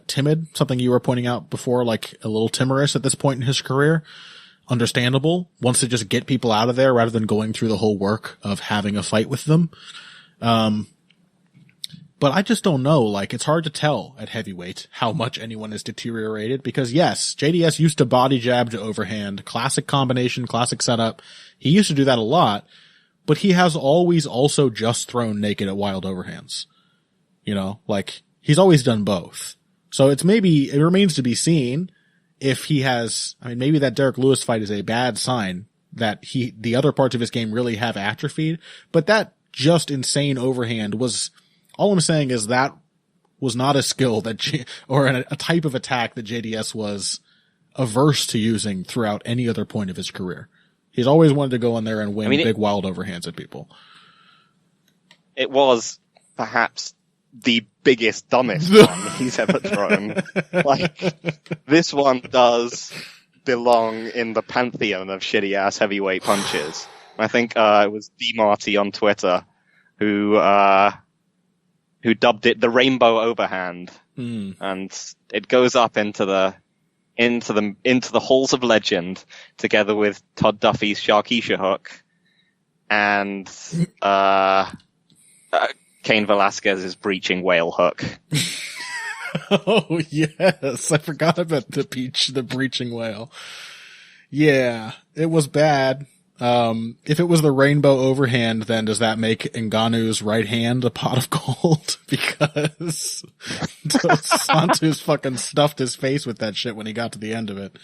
Speaker 1: timid, something you were pointing out before, like a little timorous at this point in his career. Understandable. Wants to just get people out of there rather than going through the whole work of having a fight with them. But I just don't know. Like, it's hard to tell at heavyweight how much anyone has deteriorated because yes, JDS used to body jab to overhand, classic combination, classic setup. He used to do that a lot, but he has always also just thrown naked at wild overhands. You know, like he's always done both. So it remains to be seen if he has, I mean, maybe that Derek Lewis fight is a bad sign that the other parts of his game really have atrophied, but that just insane overhand was, all I'm saying is that was not a skill or a type of attack that JDS was averse to using throughout any other point of his career. He's always wanted to go in there and win big wild overhands at people.
Speaker 2: It was perhaps the biggest, dumbest one he's ever thrown. Like, this one does belong in the pantheon of shitty-ass heavyweight punches. I think it was D. Marty on Twitter who dubbed it the rainbow overhand. And it goes up into the halls of legend together with Todd Duffy's Sharkeisha hook and Cain Velasquez's breaching whale hook.
Speaker 1: Oh yes, I forgot about the breaching whale. Yeah, it was bad. If it was the rainbow overhand, then does that make Ngannou's right hand a pot of gold? Because Dos Santos fucking stuffed his face with that shit when he got to the end of it.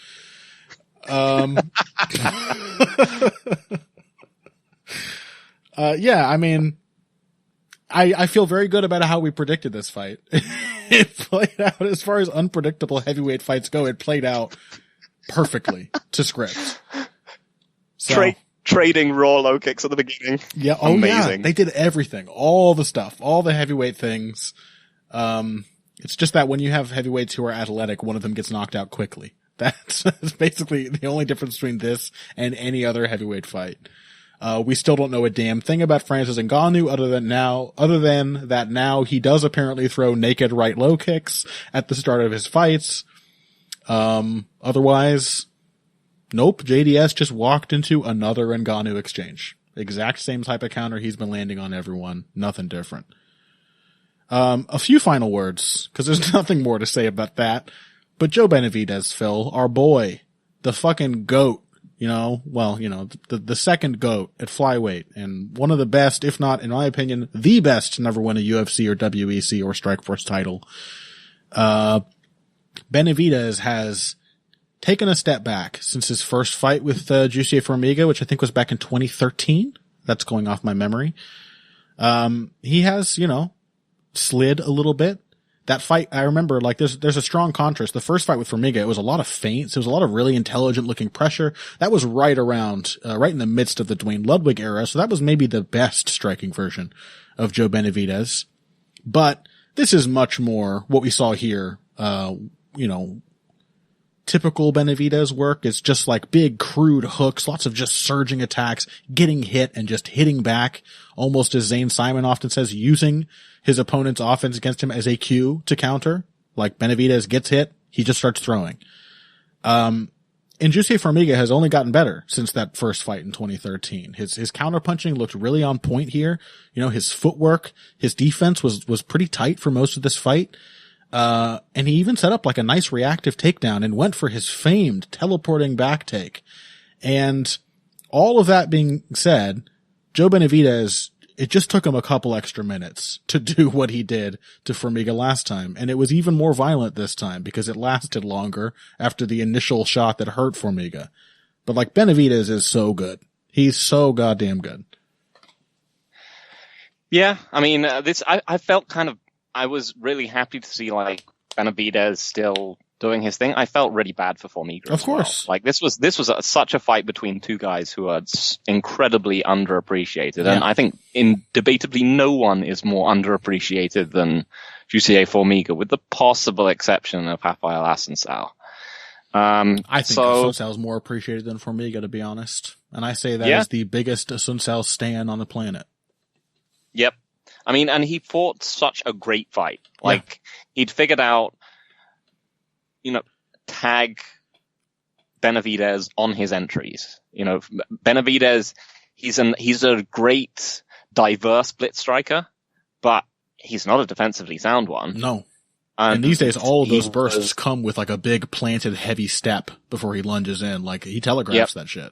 Speaker 1: Yeah, I mean, I feel very good about how we predicted this fight. It played out, as far as unpredictable heavyweight fights go, it played out perfectly to script. So,
Speaker 2: trading raw low kicks at the beginning.
Speaker 1: Yeah,
Speaker 2: amazing.
Speaker 1: Yeah, they did everything, all the stuff, all the heavyweight things. It's just that when you have heavyweights who are athletic, one of them gets knocked out quickly. That's basically the only difference between this and any other heavyweight fight. We still don't know a damn thing about Francis Ngannou other than that now he does apparently throw naked right low kicks at the start of his fights. Otherwise, nope, JDS just walked into another Ngannou exchange. Exact same type of counter he's been landing on everyone. Nothing different. A few final words, cause there's nothing more to say about that. But Joe Benavidez, Phil, our boy, the fucking GOAT, the second GOAT at flyweight and one of the best, if not, in my opinion, the best to never win a UFC or WEC or Strikeforce title. Benavidez has taken a step back since his first fight with Jussier Formiga, which I think was back in 2013. That's going off my memory. He has, slid a little bit. That fight, I remember, like, there's a strong contrast. The first fight with Formiga, it was a lot of feints. It was a lot of really intelligent looking pressure. That was right in the midst of the Dwayne Ludwig era. So that was maybe the best striking version of Joe Benavidez. But this is much more what we saw here, typical Benavidez work. It's just like big, crude hooks, lots of just surging attacks, getting hit and just hitting back, almost as Zane Simon often says, using his opponent's offense against him as a cue to counter. Like Benavidez gets hit, he just starts throwing. And Jussier Formiga has only gotten better since that first fight in 2013. His counterpunching looked really on point here. You know, his footwork, his defense was pretty tight for most of this fight. And he even set up like a nice reactive takedown and went for his famed teleporting back take. And all of that being said, Joe Benavidez, it just took him a couple extra minutes to do what he did to Formiga last time. And it was even more violent this time because it lasted longer after the initial shot that hurt Formiga. But like Benavidez is so good. He's so goddamn good.
Speaker 2: Yeah. I mean, I felt I was really happy to see like Benavidez still doing his thing. I felt really bad for Formiga.
Speaker 1: Of course.
Speaker 2: Well. Like this was such a fight between two guys who are incredibly underappreciated.
Speaker 1: Yeah.
Speaker 2: And I think debatably no one is more underappreciated than Jussier Formiga, with the possible exception of Rafael Assunção.
Speaker 1: I think Assunção is more appreciated than Formiga, to be honest. And I say that as the biggest Assunção stan on the planet.
Speaker 2: Yep. I mean, and he fought such a great fight. Like he'd figured out, you know, tag Benavidez on his entries. You know, Benavidez, he's a great, diverse blitz striker, but he's not a defensively sound one.
Speaker 1: No. And these days, all of those bursts come with like a big planted heavy step before he lunges in. Like he telegraphs that shit.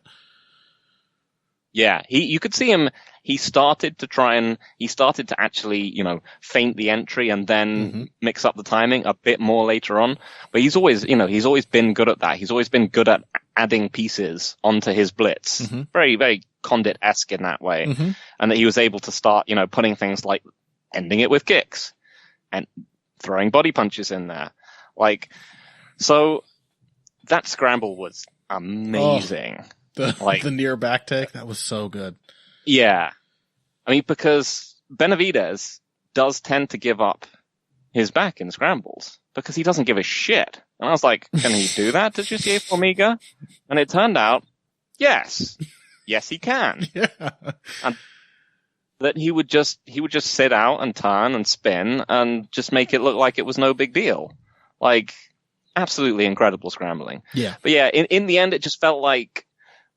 Speaker 2: Yeah, you could see him. He started to actually, you know, feint the entry and then mix up the timing a bit more later on. But he's always been good at that. He's always been good at adding pieces onto his blitz. Very, very Condit-esque in that way. And that he was able to start, you know, putting things like ending it with kicks and throwing body punches in there. Like, so that scramble was amazing.
Speaker 1: The near back take, that was so good.
Speaker 2: Yeah. I mean, because Benavidez does tend to give up his back in scrambles because he doesn't give a shit. And I was like, can he do that to Jussier Formiga? And it turned out, yes. Yes, he can.
Speaker 1: Yeah.
Speaker 2: And that he would just sit out and turn and spin and just make it look like it was no big deal. Like, absolutely incredible scrambling.
Speaker 1: Yeah.
Speaker 2: But yeah, in the end, it just felt like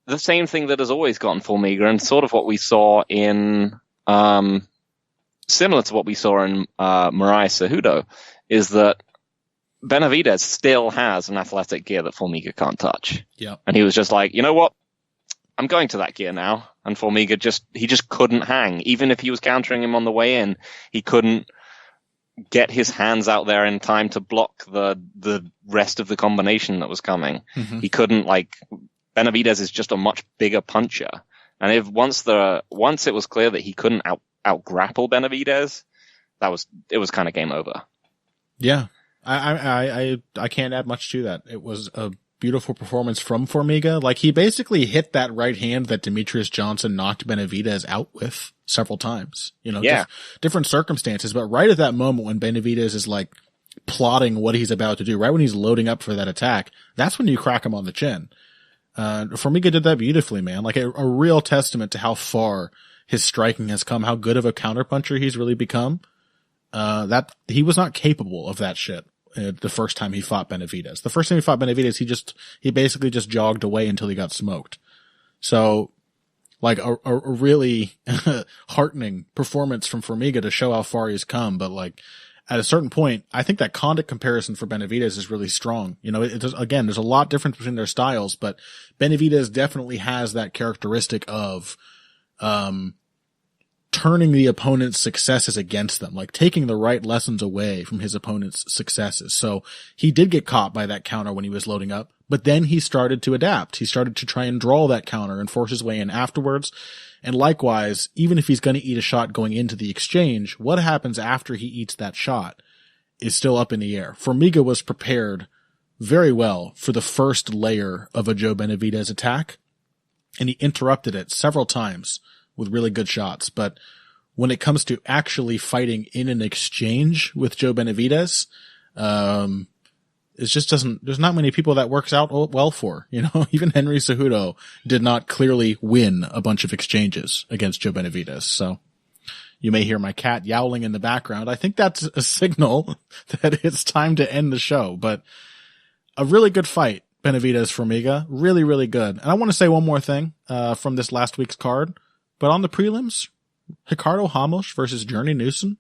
Speaker 2: the same thing that has always gotten Formiga, and sort of what we saw in, similar to what we saw in Mariah Cejudo, is that Benavidez still has an athletic gear that Formiga can't touch.
Speaker 1: Yeah.
Speaker 2: And he was just like, you know what? I'm going to that gear now. And Formiga just couldn't hang. Even if he was countering him on the way in, he couldn't get his hands out there in time to block the rest of the combination that was coming. He couldn't, like, Benavidez is just a much bigger puncher. And once it was clear that he couldn't out grapple Benavidez, it was kind of game over.
Speaker 1: Yeah. I can't add much to that. It was a beautiful performance from Formiga. Like, he basically hit that right hand that Demetrius Johnson knocked Benavidez out with several times. You know, different circumstances, but right at that moment when Benavidez is like plotting what he's about to do, right when he's loading up for that attack, that's when you crack him on the chin. Formiga did that beautifully, man. Like a real testament to how far his striking has come, how good of a counterpuncher he's really become. That he was not capable of that shit the first time he fought Benavidez. The first time he fought Benavidez, he basically just jogged away until he got smoked. So, like a really heartening performance from Formiga to show how far he's come. But like at a certain point, I think that Condit comparison for Benavidez is really strong. You know, again, there's a lot difference between their styles, but Benavidez definitely has that characteristic of, turning the opponent's successes against them, like taking the right lessons away from his opponent's successes. So he did get caught by that counter when he was loading up, but then he started to adapt. He started to try and draw that counter and force his way in afterwards. And likewise, even if he's going to eat a shot going into the exchange, what happens after he eats that shot is still up in the air. Formiga was prepared very well for the first layer of a Joe Benavidez attack, and he interrupted it several times with really good shots. But when it comes to actually fighting in an exchange with Joe Benavidez, it just doesn't, there's not many people that works out well for, you know, even Henry Cejudo did not clearly win a bunch of exchanges against Joe Benavidez. So you may hear my cat yowling in the background. I think that's a signal that it's time to end the show, but a really good fight, Benavidez Formiga. Really, really good. And I want to say one more thing, from this last week's card, but on the prelims, Ricardo Ramos versus Journey Newson,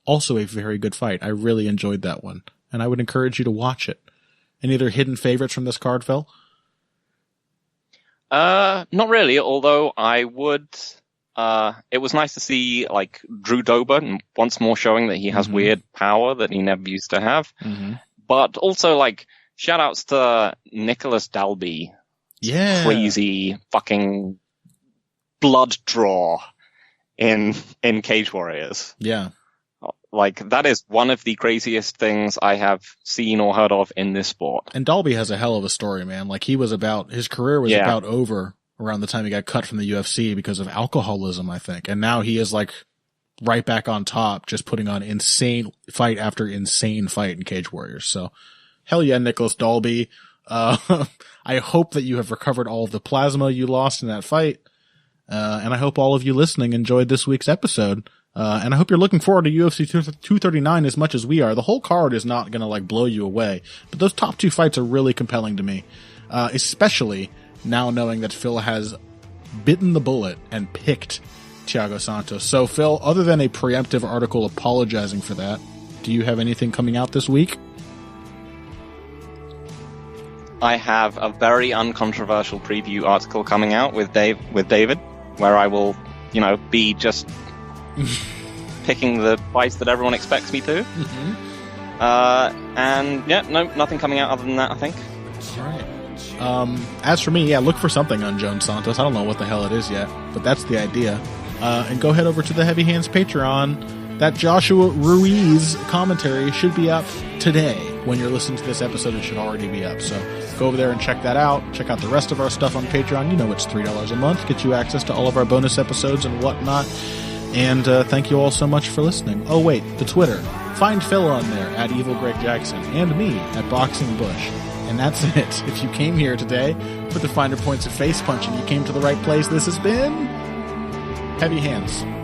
Speaker 1: also a very good fight. I really enjoyed that one, and I would encourage you to watch it. Any other hidden favorites from this card, Phil?
Speaker 2: Not really, although I would, it was nice to see, like, Drew Dober once more showing that he has weird power that he never used to have. But also, like, shout outs to Nicholas Dalby.
Speaker 1: Yeah.
Speaker 2: Crazy fucking blood draw in Cage Warriors.
Speaker 1: Yeah.
Speaker 2: Like, that is one of the craziest things I have seen or heard of in this sport.
Speaker 1: And Dalby has a hell of a story, man. Like, his career was about over around the time he got cut from the UFC because of alcoholism, I think. And now he is, like, right back on top, just putting on insane fight after insane fight in Cage Warriors. So, hell yeah, Nicholas Dalby. I hope that you have recovered all of the plasma you lost in that fight. And I hope all of you listening enjoyed this week's episode. And I hope you're looking forward to UFC 239 as much as we are. The whole card is not going to, like, blow you away, but those top two fights are really compelling to me. Especially now knowing that Phil has bitten the bullet and picked Thiago Santos. So, Phil, other than a preemptive article apologizing for that, do you have anything coming out this week?
Speaker 2: I have a very uncontroversial preview article coming out with David, where I will, be just picking the fights that everyone expects me to. And yeah, no, nothing coming out other than that, I think.
Speaker 1: All right. As for me, look for something on Joan Santos. I don't know what the hell it is yet, but that's the idea. And go head over to the Heavy Hands Patreon. That Joshua Ruiz commentary should be up today. When you're listening to this episode, it should already be up. So go over there and check that out. Check out the rest of our stuff on Patreon. You know it's $3 a month. Get you access to all of our bonus episodes and whatnot. And thank you all so much for listening. Oh, wait, the Twitter. Find Phil on there at Evil Greg Jackson and me at Boxing Bush. And that's it. If you came here today for the finer points of face punching, you came to the right place. This has been Heavy Hands.